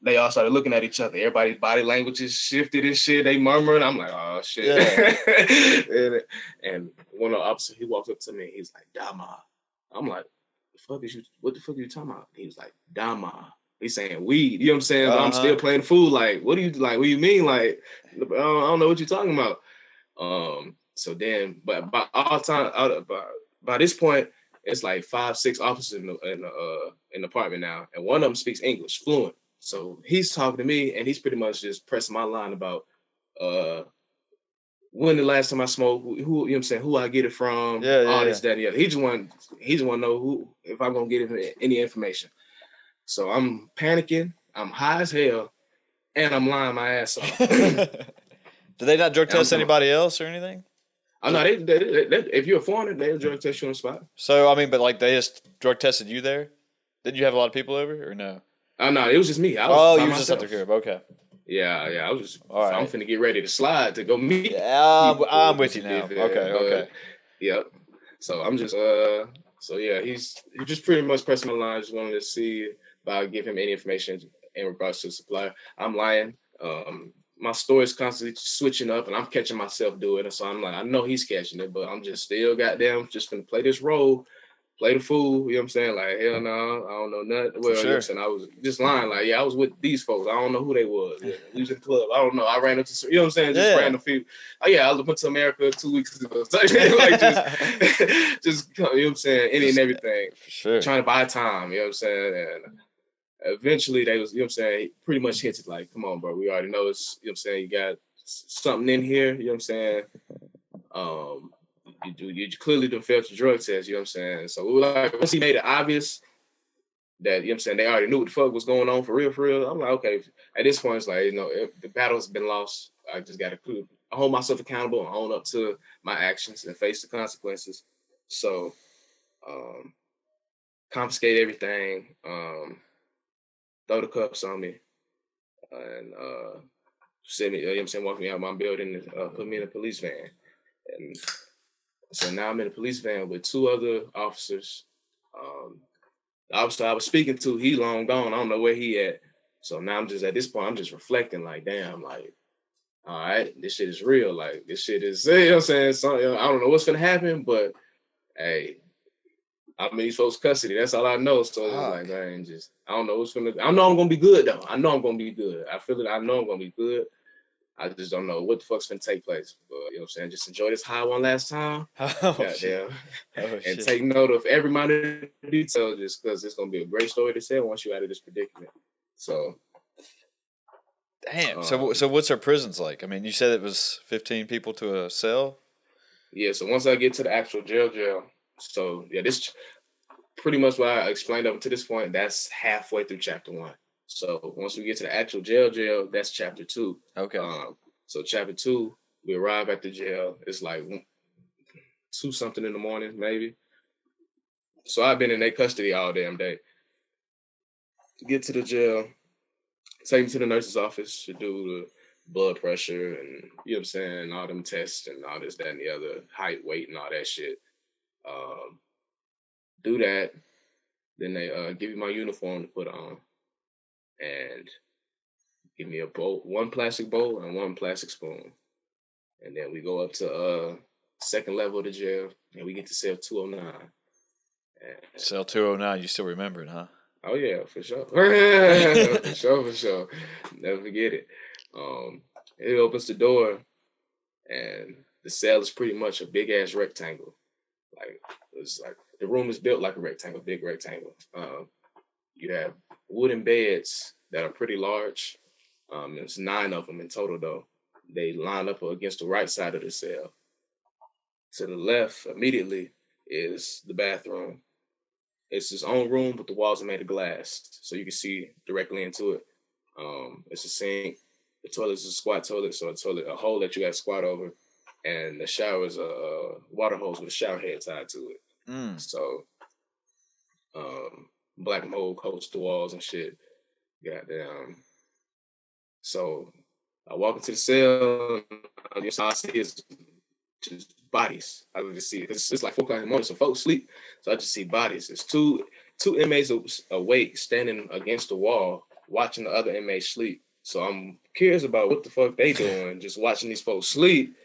they all started looking at each other. Everybody's body languages shifted and shit. They murmured. I'm like, oh shit. Yeah. and one of the officers, he walked up to me. He's like, Dama. I'm like, what the fuck are you talking about? He was like, Dama. He's saying weed. You know what I'm saying? But I'm still playing the fool. Like, what do you mean? Like, I don't know what you're talking about. So then, but by this point, it's like 5-6 officers in the apartment now, and one of them speaks English fluent. So he's talking to me, and he's pretty much just pressing my line about when the last time I smoked, who you know what I'm saying, who I get it from, all this, that, and the other. He just want to know who, if I'm gonna get him any information. So I'm panicking, I'm high as hell, and I'm lying my ass off. Did they not drug test anybody else or anything? Oh no, they if you're a foreigner, they'll drug test you on the spot. So I mean, but like they just drug tested you there? Did you have a lot of people over or no? Oh no, it was just me. You were just at the crib. Okay. Yeah, I was just. All right. I'm finna get ready to slide to go meet. Yeah, I'm with you now. Okay. Yep. So I'm just So yeah, he just pretty much pressing my line. Just wanted to see if I give him any information in regards to the supplier. I'm lying. My story is constantly switching up, and I'm catching myself doing it. So I'm like, I know he's catching it, but I'm just still goddamn just gonna play this role, play the fool. You know what I'm saying? Like, hell no, I don't know nothing. Well, you know what I'm saying? I was just lying. Like, yeah, I was with these folks. I don't know who they was. Yeah, we was in the club. I don't know. I ran into, you know what I'm saying? Just random people. Oh yeah, I went to America 2 weeks ago. Like, just you know what I'm saying? Any and everything. For sure. Trying to buy time. You know what I'm saying? And eventually they was, you know what I'm saying, pretty much hinted like, come on, bro, we already know it's, you know what I'm saying, you got something in here, you know what I'm saying? You clearly done failed your drug test, you know what I'm saying? So we were like, once he made it obvious that, you know what I'm saying, they already knew what the fuck was going on for real, I'm like, okay, at this point, it's like, you know, if the battle's been lost, I just got to hold myself accountable and own up to my actions and face the consequences. So, confiscate everything, throw the cuffs on me, and send me, you know what I'm saying, walk me out of my building and put me in a police van. And so now I'm in a police van with 2 other officers. The officer I was speaking to, he long gone. I don't know where he at. So now I'm just, at this point, I'm just reflecting like, damn, like, all right, this shit is real. Like, this shit is, you know what I'm saying? So, you know, I don't know what's going to happen, but hey, I'm in these folks' custody. That's all I know. So it's like, man, just, I don't know what's gonna. I know I'm gonna be good though. I know I'm gonna be good. I feel it. I know I'm gonna be good. I just don't know what the fuck's gonna take place. But you know what I'm saying? Just enjoy this high one last time. Goddamn. And take note of every minor detail, just because it's gonna be a great story to tell once you're out of this predicament. So. Damn. So what's our prisons like? I mean, you said it was 15 people to a cell. Yeah. So once I get to the actual jail. So yeah, this pretty much what I explained up to this point. That's halfway through chapter 1. So once we get to the actual jail, that's chapter 2. Okay. So chapter 2, we arrive at the jail. It's like 2 something in the morning, maybe. So I've been in their custody all damn day. Get to the jail, take me to the nurse's office to do the blood pressure and, you know what I'm saying, all them tests and all this, that, and the other, height, weight, and all that shit. Do that, then they give you my uniform to put on, and give me a bowl, 1 plastic bowl and 1 plastic spoon, and then we go up to second level of the jail, and we get to cell 209. Cell 209, you still remember it, huh? Oh yeah, for sure, for sure. Never forget it. It opens the door, and the cell is pretty much a big ass rectangle. Like, it's like the room is built like a rectangle, big rectangle. You have wooden beds that are pretty large. There's 9 of them in total, though. They line up against the right side of the cell. To the left, immediately, is the bathroom. It's its own room, but the walls are made of glass, so you can see directly into it. It's a sink. The toilet is a squat toilet, so a hole that you got to squat over. And the shower is a water hose with a shower head tied to it. So, black mold coats the walls and shit. Goddamn. So, I walk into the cell. And all I see is just bodies. I just see it. It's like 4 o'clock in the morning, so folks sleep. So I just see bodies. There's two inmates awake, standing against the wall, watching the other inmates sleep. So I'm curious about what the fuck they doing, just watching these folks sleep.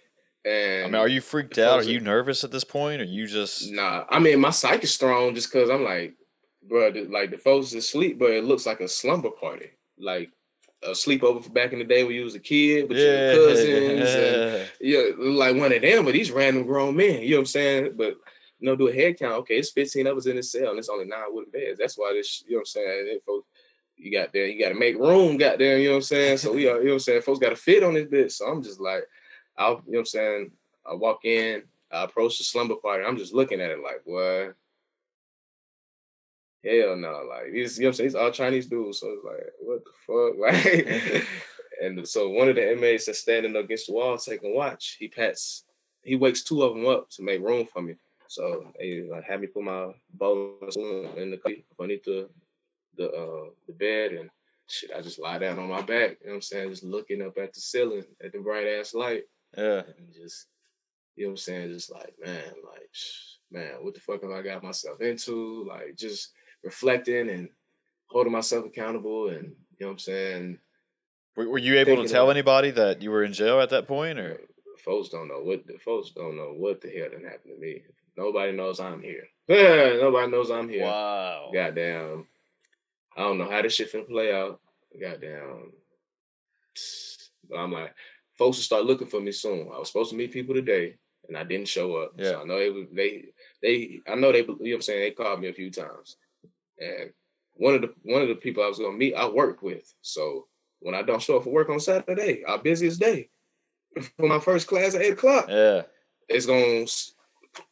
I mean, And are you freaked out? Are you nervous at this point? Or you just nah, I mean, my psyche is strong just because I'm like, bro, like the folks is asleep, but it looks like a slumber party, like a sleepover from back in the day when you was a kid with your cousins, and yeah. yeah, like one of them, but these random grown men, you know what I'm saying? But do a head count. Okay, it's 15 of us in this cell, and it's only 9 wooden beds. That's why this, you know what I'm saying? And folks, you got to make room, goddamn, you know what I'm saying? So we are, you know what I'm saying? Folks got to fit on this bitch. So I'm just like, you know what I'm saying? I walk in, I approach the slumber party. I'm just looking at it like, what? Hell no. Like, these, you know what I'm saying? These all Chinese dudes. So it's like, what the fuck? Like, and so one of the inmates that's standing against the wall taking watch, he wakes 2 of them up to make room for me. So they like had me put my bowl in the underneath the bed, and shit, I just lie down on my back, you know what I'm saying? Just looking up at the ceiling at the bright ass light. Yeah. And just, you know what I'm saying? Just like, man, what the fuck have I got myself into? Like, just reflecting and holding myself accountable, and you know what I'm saying? Were you able to tell anybody that you were in jail at that point, or folks don't know what the hell done happened to me. Nobody knows I'm here. Nobody knows I'm here. Wow. Goddamn. I don't know how this shit finna play out. Goddamn. But I'm like, folks will start looking for me soon. I was supposed to meet people today, and I didn't show up. Yeah. So I know I know they, you know what I'm saying, they called me a few times. And one of the people I was gonna meet, I work with. So when I don't show up for work on Saturday, our busiest day, for my first class at 8 o'clock, yeah, it's gonna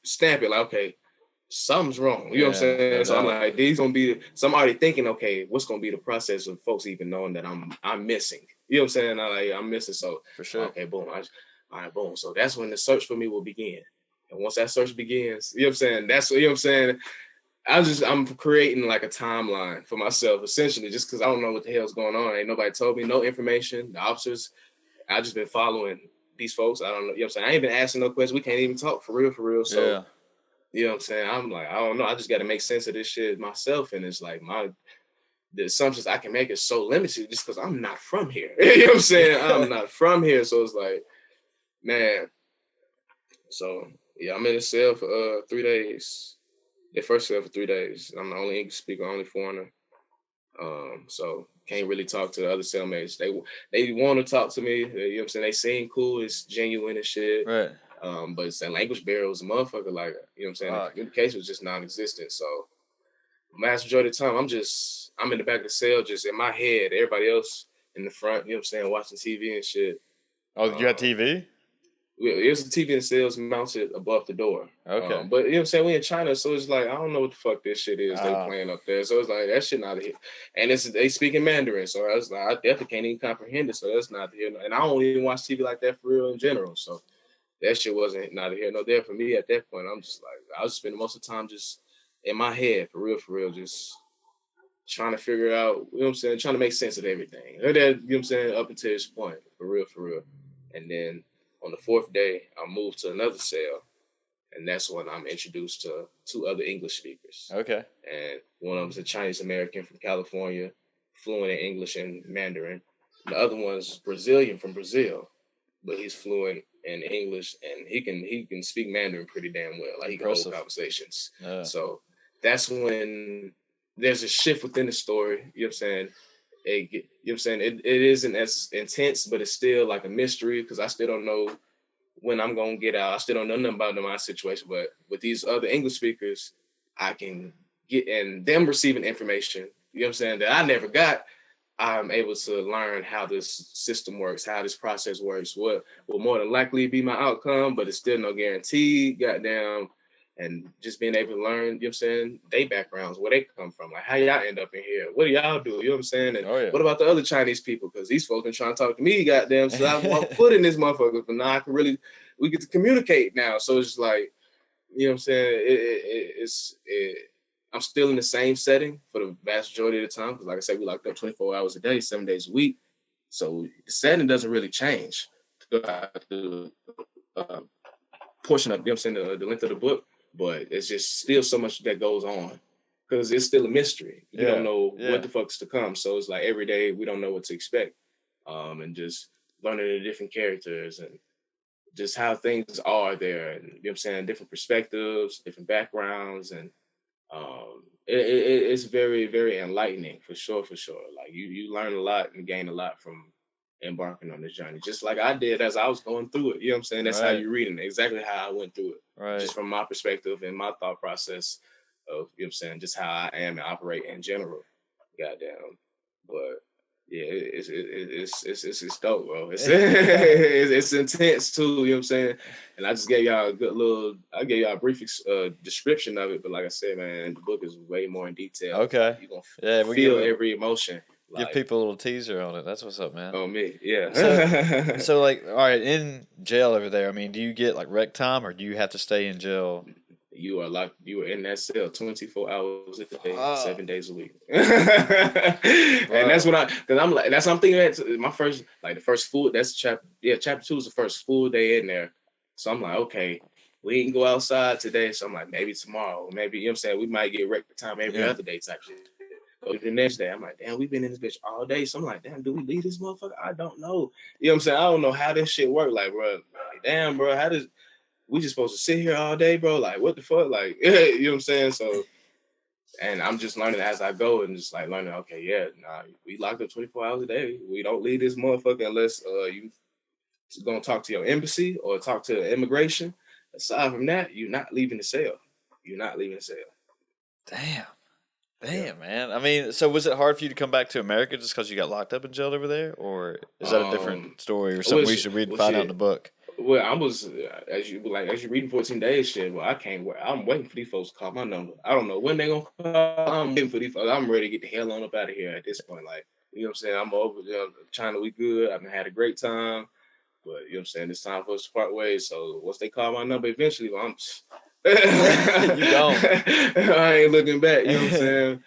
stamp it like, okay, something's wrong. You know what I'm saying? No so I'm doubt. like, these gonna be. So I'm already thinking, okay, what's gonna be the process of folks even knowing that I'm missing? You know what I'm saying? I'm missing. So For sure. Okay, boom. All right, boom. So that's when the search for me will begin. And once that search begins, you know what I'm saying? That's what, you know what I'm saying. I'm creating like a timeline for myself, essentially, just because I don't know what the hell's going on. Ain't nobody told me, no information. The officers, I just been following these folks. I don't know. You know what I'm saying? I ain't been asking no questions. We can't even talk for real. So, Yeah. you know what I'm saying? I'm like, I don't know. I just got to make sense of this shit myself. And it's like the assumptions I can make is so limited just because I'm not from here. You know what I'm saying? I'm not from here. So it's like, man. So, yeah, I'm in a cell for 3 days. The first cell for 3 days. I'm the only English speaker, only foreigner. So can't really talk to the other cellmates. They want to talk to me. You know what I'm saying? They seem cool. It's genuine and shit. Right. But it's that language barrier was a motherfucker. Like, you know what I'm saying? The communication was just non-existent. So vast majority of the time, I'm in the back of the cell, just in my head. Everybody else in the front, you know what I'm saying, watching TV and shit. Oh, you got TV? There's a TV in the cells mounted above the door. Okay. But you know what I'm saying? We in China, so it's like, I don't know what the fuck this shit is they playing up there. So it's like, that shit not here. And they speak in Mandarin. So I was like, I definitely can't even comprehend it. So that's not here. And I don't even watch TV like that for real in general. So that shit wasn't not here nor there for me at that point. I'm just like, I was spending most of the time just in my head, for real, just trying to figure out, you know what I'm saying, trying to make sense of everything. You know what I'm saying, up until this point, for real. And then on the 4th day, I moved to another cell, and that's when I'm introduced to 2 other English speakers. Okay. And one of them's a Chinese American from California, fluent in English and Mandarin. The other one's Brazilian from Brazil, but he's fluent in English, and he can speak Mandarin pretty damn well. Like, he can hold conversations. Yeah. So that's when there's a shift within the story. You know what I'm saying? You know what I'm saying? It isn't as intense, but it's still like a mystery because I still don't know when I'm going to get out. I still don't know nothing about my situation. But with these other English speakers, I can get, and them receiving information, you know what I'm saying, that I never got, I'm able to learn how this system works, how this process works, what will more than likely be my outcome, but it's still no guarantee, goddamn. And just being able to learn, you know what I'm saying, their backgrounds, where they come from, like how y'all end up in here, what do y'all do, you know what I'm saying? And what about the other Chinese people? Because these folks been trying to talk to me, goddamn, so I walk foot in this motherfucker, but now we get to communicate now. So it's just like, you know what I'm saying, I'm still in the same setting for the vast majority of the time, because like I said, we locked up 24 hours a day, 7 days a week. So the setting doesn't really change. The portion of, you know what I'm saying, the length of the book, but it's just still so much that goes on. because it's still a mystery. We don't know Yeah. what the fuck's to come. So it's like every day we don't know what to expect. And just learning the different characters and just how things are there, and you know what I'm saying, different perspectives, different backgrounds, and it's very, very enlightening for sure, for sure. Like you learn a lot and gain a lot from embarking on this journey, just like I did as I was going through it. You know what I'm saying? That's how Right. you're reading it, exactly how I went through it, Right. just from my perspective and my thought process of, you know what I'm saying, just how I am and operate in general. Goddamn, but yeah, it's dope, bro. It's intense too. You know what I'm saying? And I just gave y'all I gave y'all a brief description of it, but like I said, man, the book is way more in detail. Okay. Like, you're gonna Yeah, we feel every emotion. give Like, people a little teaser on it. That's what's up, man. on me, yeah. So like, all right, in jail over there, I mean, do you get like rec time, or do you have to stay in jail? You are in that cell 24 hours a day, 7 days a week. Bro. And that's what I'm thinking. That's my first, like the first full, chapter 2 is the first full day in there. So I'm like, okay, we didn't go outside today. So I'm like, maybe tomorrow, maybe, you know what I'm saying, we might get wrecked time every other day type shit. So the next day, I'm like, damn, we've been in this bitch all day. So I'm like, damn, do we leave this motherfucker? I don't know. You know what I'm saying? I don't know how this shit work. Like, bro, damn, bro, how does we just supposed to sit here all day, bro? Like, what the fuck? Like, you know what I'm saying? So, and I'm just learning as I go and just like learning, okay, yeah, nah, we locked up 24 hours a day. We don't leave this motherfucker unless you gonna talk to your embassy or talk to immigration. Aside from that, you're not leaving the cell. You're not leaving the cell. Damn. Damn, man. I mean, so was it hard for you to come back to America just because you got locked up and jailed over there, or is that a different story or something we should read and find out in the book? Well, I was as you reading 14 days shit. Well, I can't wait. I'm waiting for these folks to call my number. I don't know when they're gonna call. I'm waiting for these folks. I'm ready to get the hell on up out of here at this point. Like, you know what I'm saying? I'm over there. China, we good. I've had a great time. But you know what I'm saying? It's time for us to part ways. So once they call my number eventually, well, I'm You don't. I ain't looking back, you know what I'm saying?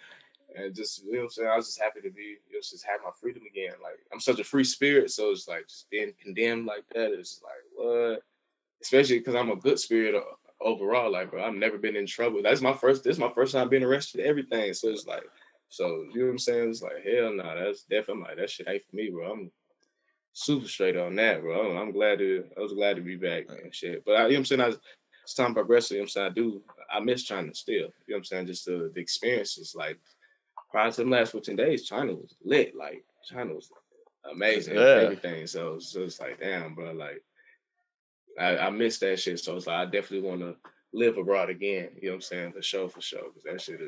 And just, you know what I'm saying, I was just happy to be, just have my freedom again. Like, I'm such a free spirit, so it's like just being condemned like that. It's like, what? Especially because I'm a good spirit overall. Like, bro, I've never been in trouble. This is my first time being arrested, everything. So it's like, so you know what I'm saying? It's like, hell no, that's definitely, I'm like, that shit ain't for me, bro. I'm super straight on that, bro. I was glad to be back and shit. But you know what I'm saying, as time progresses, you know what I'm saying, I miss China still. You know what I'm saying? Just the experiences. Like, prior to the last 14 days, China was lit. Like, China was amazing. Everything. So it's like, damn, bro. Like, I miss that shit. So it's like, I definitely want to live abroad again. You know what I'm saying? For sure. Because that shit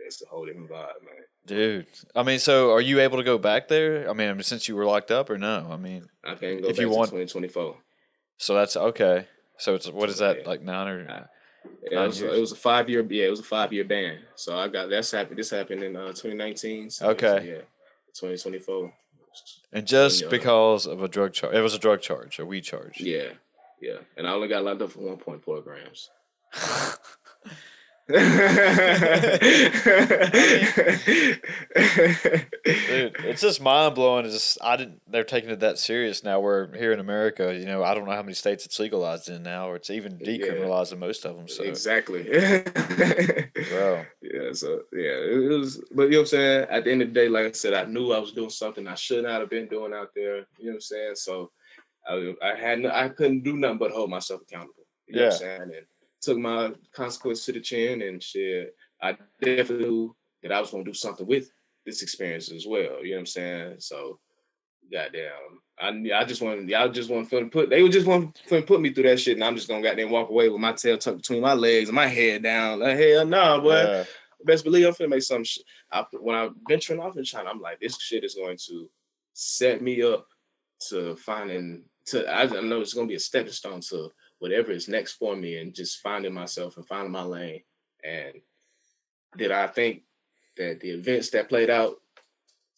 it's a whole different vibe, man. Dude, I mean, so are you able to go back there? I mean, since you were locked up, or no? I mean, I can't go back to 2024. So that's okay. So it's what is that, yeah, like 9 or 9 years? It was a 5-year. Yeah, it was a 5-year ban. So I got this happened in 2019. So okay. Yeah, 2024. And just because of a drug charge, it was a drug charge, a weed charge. Yeah, and I only got locked up for 1.4 grams. Dude, it's just mind blowing. They're taking it that serious now. Where here in America, you know, I don't know how many states it's legalized in now, or it's even decriminalized in most of them. So exactly, bro. Yeah, so yeah, it was. But you know what I'm saying. At the end of the day, like I said, I knew I was doing something I should not have been doing out there. You know what I'm saying. So I couldn't do nothing but hold myself accountable. You know what I'm saying. And took my consequence to the chin and shit. I definitely knew that I was gonna do something with this experience as well. You know what I'm saying? So, goddamn, I just want to put. They would just want to put me through that shit, and I'm just gonna goddamn walk away with my tail tucked between my legs and my head down. Like, hell no, boy. Yeah. Best believe I'm finna make some shit. When I'm venturing off in China, I'm like, this shit is going to set me up to finding. I know it's gonna be a stepping stone to whatever is next for me, and just finding myself and finding my lane. And did I think that the events that played out,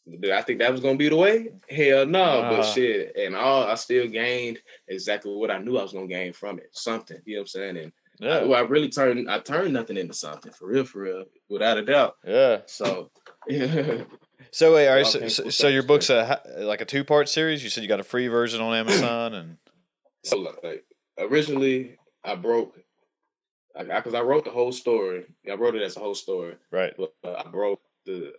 did I think that was going to be the way? Hell no, but shit. And I still gained exactly what I knew I was going to gain from it. Something, you know what I'm saying? And I turned nothing into something, for real, without a doubt. Yeah. So, So wait, all right. So your book's like a 2-part series. You said you got a free version on Amazon, and so like originally I broke Because I wrote the whole story. I wrote it as a whole story, Right. but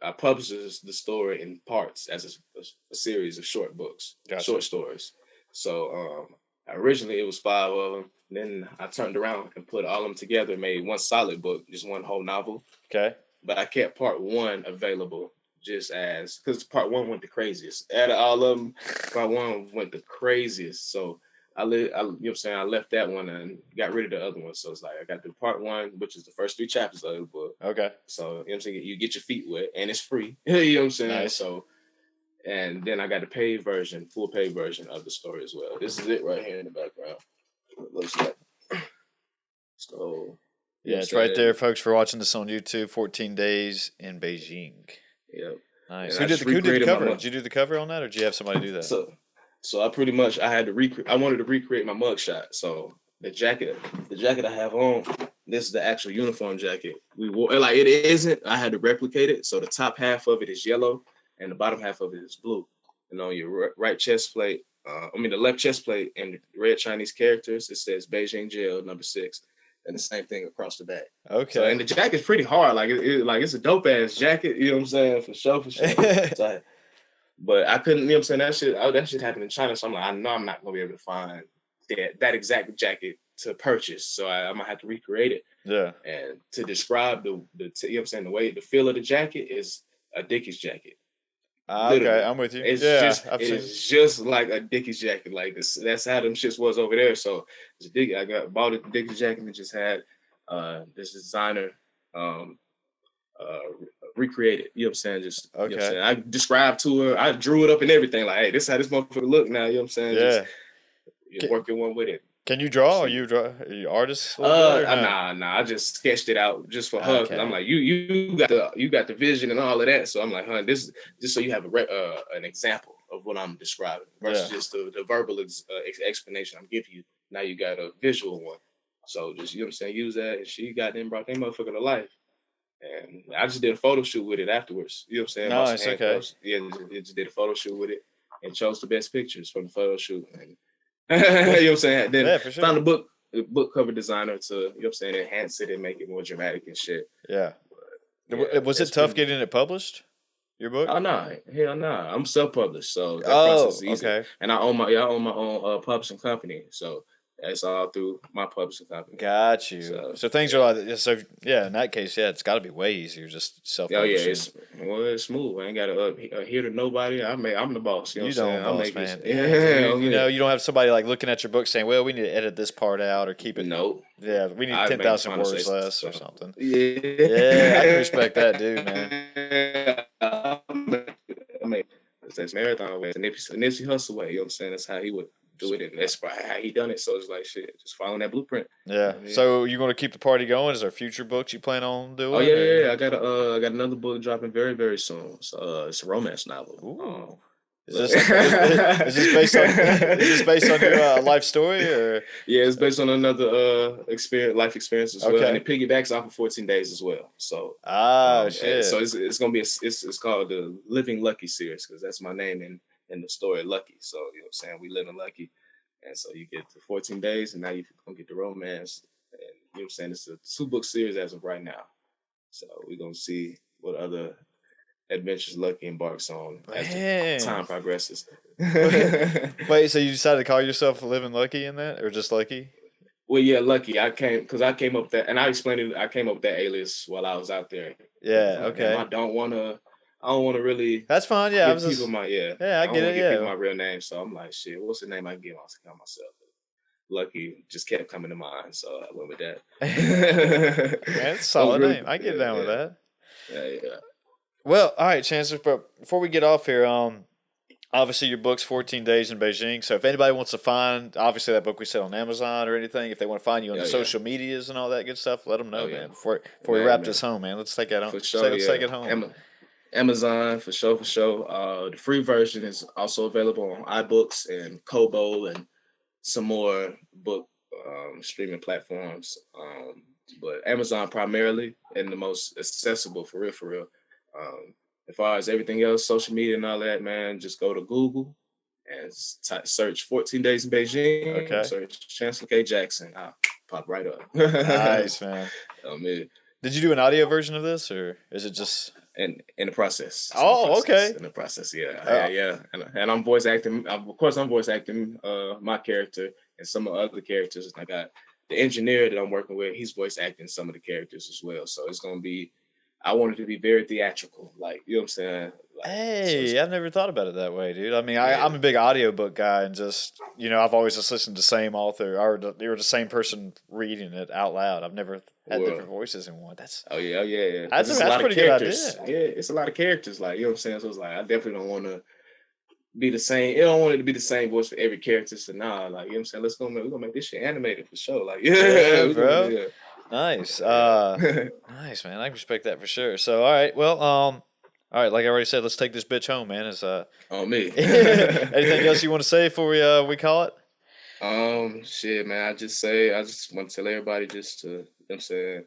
I published the story in parts as a series of short books, Gotcha. short stories. So originally it was 5 of them. Then I turned around and put all of them together, made one solid book, just one whole novel. Okay. But I kept part 1 available just as because part 1 went the craziest. Out of all of them, part 1 went the craziest. So you know what I'm saying? I left that one and got rid of the other one. So it's like I got the part 1, which is the first 3 chapters of the book. Okay. So you know what I'm saying? You get your feet wet and it's free. You know what I'm saying? Nice. So and then I got the paid version, full paid version of the story as well. This is it right here in the background. It looks like so. Yeah, it's right there, folks, for watching this on YouTube. 14 Days in Beijing. Yep. Nice. Who did the cover? Did you do the cover on that, or did you have somebody do that? So I pretty much I had to recreate. I wanted to recreate my mugshot. So the jacket I have on, this is the actual uniform jacket we wore. Like it isn't. I had to replicate it. So the top half of it is yellow, and the bottom half of it is blue. And on your right chest plate, the left chest plate, and red Chinese characters, it says Beijing Jail number 6. And the same thing across the back. Okay. So, and the jacket's pretty hard. Like it's a dope ass jacket. You know what I'm saying? For sure. So, but I couldn't. You know what I'm saying? That shit happened in China. So I'm like, I know I'm not gonna be able to find that exact jacket to purchase. So I'm gonna have to recreate it. Yeah. And to describe the you know what I'm saying, the feel of the jacket is a Dickies jacket. Okay, I'm with you. It's just like a Dickies jacket. Like that's how them shits was over there. So bought a Dickies jacket and just had this designer recreate it. You know what I'm saying? Just okay. You know what I'm saying? I described to her, I drew it up and everything. Like, hey, this is how this motherfucker look now. You know what I'm saying? Yeah. Just working one with it. Can you draw? Are you artist? Nah. I just sketched it out just for her. Cause I'm like, you got the vision and all of that. So I'm like, this just so you have an example of what I'm describing versus just the verbal explanation I'm giving you. Now you got a visual one. So just, you know what I'm saying, use that. And she got them, brought that motherfucker to life. And I just did a photo shoot with it afterwards. You know what I'm saying? Nice, okay. Yeah, just did a photo shoot with it and chose the best pictures from the photo shoot. And you know what I'm saying? Then for sure. Found a book cover designer to, you know what I'm saying, enhance it and make it more dramatic and shit. Yeah. Was it tough getting it published? Your book? Oh no, hell no. I'm self-published, so that process is easy. Okay. And I own my own publishing company, so that's all through my publishing company. Got you. So things are like in that case, it's got to be way easier just self-publishing. It's smooth. I ain't got to adhere to nobody. I'm the boss. You know what I'm saying? Man. You don't have somebody like looking at your book saying, "Well, we need to edit this part out or keep it." Nope. Yeah, we need 10,000 words less or something. Yeah, I can respect that, dude, man. That's marathon way. It's a Nipsey Hussle way. You know what I'm saying? That's how he would do it, and that's how he done it. So it's like shit, just following that blueprint. Yeah. So you going to keep the party going? Is there future books you plan on doing? Oh yeah. I got another book dropping very, very soon. So it's a romance novel. Ooh. Is this based on your life story or? Yeah, it's based on another life experience as well, and it piggybacks off of 14 Days as well. So shit. So it's gonna be it's called the Living Lucky series because that's my name in the story Lucky. So you know what I'm saying, we live in Lucky, and so you get the 14 Days, and now you're gonna get the romance, and you know what I'm saying, it's a 2-book series as of right now. So we're gonna see what other adventures Lucky embarks on as time progresses. Wait, so you decided to call yourself Living Lucky in that, or just Lucky? Well, yeah, Lucky. I came up that, and I explained it. I came up with that alias while I was out there. Yeah, okay. I don't want to really. That's fine. Yeah, I get it. Yeah, people my real name. So I'm like, shit. What's the name I can give myself? Lucky just kept coming to mind, so I went with that. Man, it's a solid name. I get down with that. Yeah. Well, all right, Chancellor, but before we get off here, obviously your book's 14 Days in Beijing, so if anybody wants to find, obviously that book we said on Amazon or anything, if they want to find you on the social medias and all that good stuff, let them know, man, before we wrap this home, man. Let's take it home. For sure, let's take it home. Amazon, for sure. The free version is also available on iBooks and Kobo and some more book streaming platforms, but Amazon primarily and the most accessible for real. As far as everything else, social media and all that, man, just go to Google and search 14 Days in Beijing. Okay. Search Chancellor K. Jackson. pop right up. Nice, man. I mean, Did you do an audio version of this, or is it just? in the process, Oh, okay. in the process, yeah, Uh, and I'm voice acting. Of course, I'm voice acting my character and some of the other characters. And I got the engineer that I'm working with. He's voice acting some of the characters as well. So it's gonna be. I want it to be very theatrical, like you know what I'm saying. Like, so Hey, I've never thought about it that way, dude. I mean, yeah, I'm a big audiobook guy, and just I've always just listened to the same author or the same person reading it out loud. I've never had well, different voices in one. oh yeah. That's Because it's a that's a lot of pretty good characters. idea. Yeah, it's a lot of characters. Like you know what I'm saying. So it's like I definitely don't want to be the same. I don't want it to be the same voice for every character. So nah, like you know what I'm saying. We're gonna make this shit animated for sure. Like yeah, Yeah, we're gonna bro. do Nice. that. Nice, man. I respect that for sure. So, all right. Well, all right. Like I already said, let's take this bitch home, man. Is On me. anything else you want to say before we call it? Shit, man. I just want to tell everybody just to, you know what I'm saying,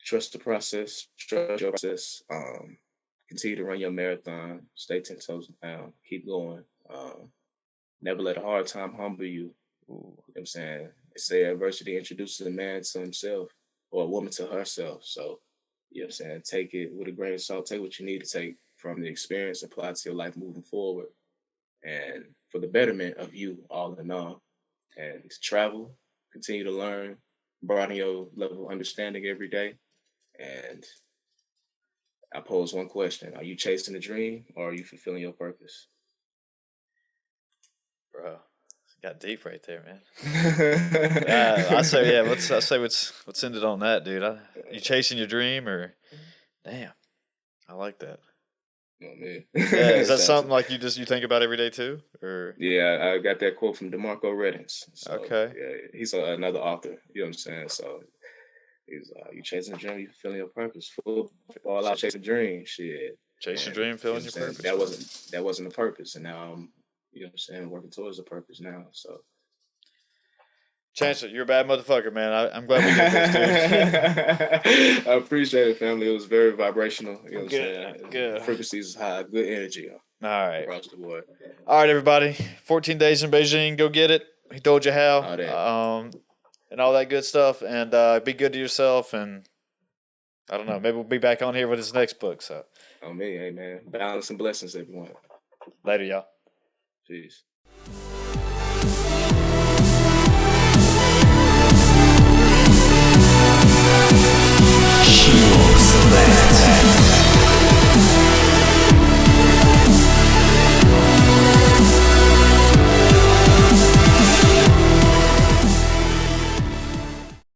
trust the process, trust your process. Continue to run your marathon, stay 10 toes down, keep going. Never let a hard time humble you. You know what I'm saying? They say adversity introduces a man to himself or a woman to herself. So, you know what I'm saying? Take it with a grain of salt, take what you need to take from the experience, apply it to your life moving forward. And for the betterment of you all in all. And to travel, continue to learn, broaden your level of understanding every day. And I pose one question: are you chasing a dream or are you fulfilling your purpose? Bro, got deep right there, man. I say, yeah. Let's end it on that, dude. You chasing your dream, or damn? I like that. Oh, man. Yeah, is that something like you think about every day too, or? Yeah, I got that quote from DeMarco Reddings. So Okay. yeah, he's another author. You know what I'm saying? So he's you chasing a dream, you fulfilling your purpose. Football out chasing dreams, shit. Chase your And dream, you know filling what I'm your saying? purpose, That bro. wasn't the purpose. And now I'm, you know what I'm saying, working towards the purpose now. So Chancellor, you're a bad motherfucker, man. I'm glad we did this, I appreciate it, family. It was very vibrational. You know what I'm dude. Good, saying? good. Frequencies is high, good energy All right. across the board. All right, everybody. 14 days in Beijing. Go get it. He told you how. All that. And all that good stuff. And be good to yourself. And I don't know. Maybe we'll be back on here with his next book. So On me, hey man. Balance and blessings, everyone. later, y'all. Peace.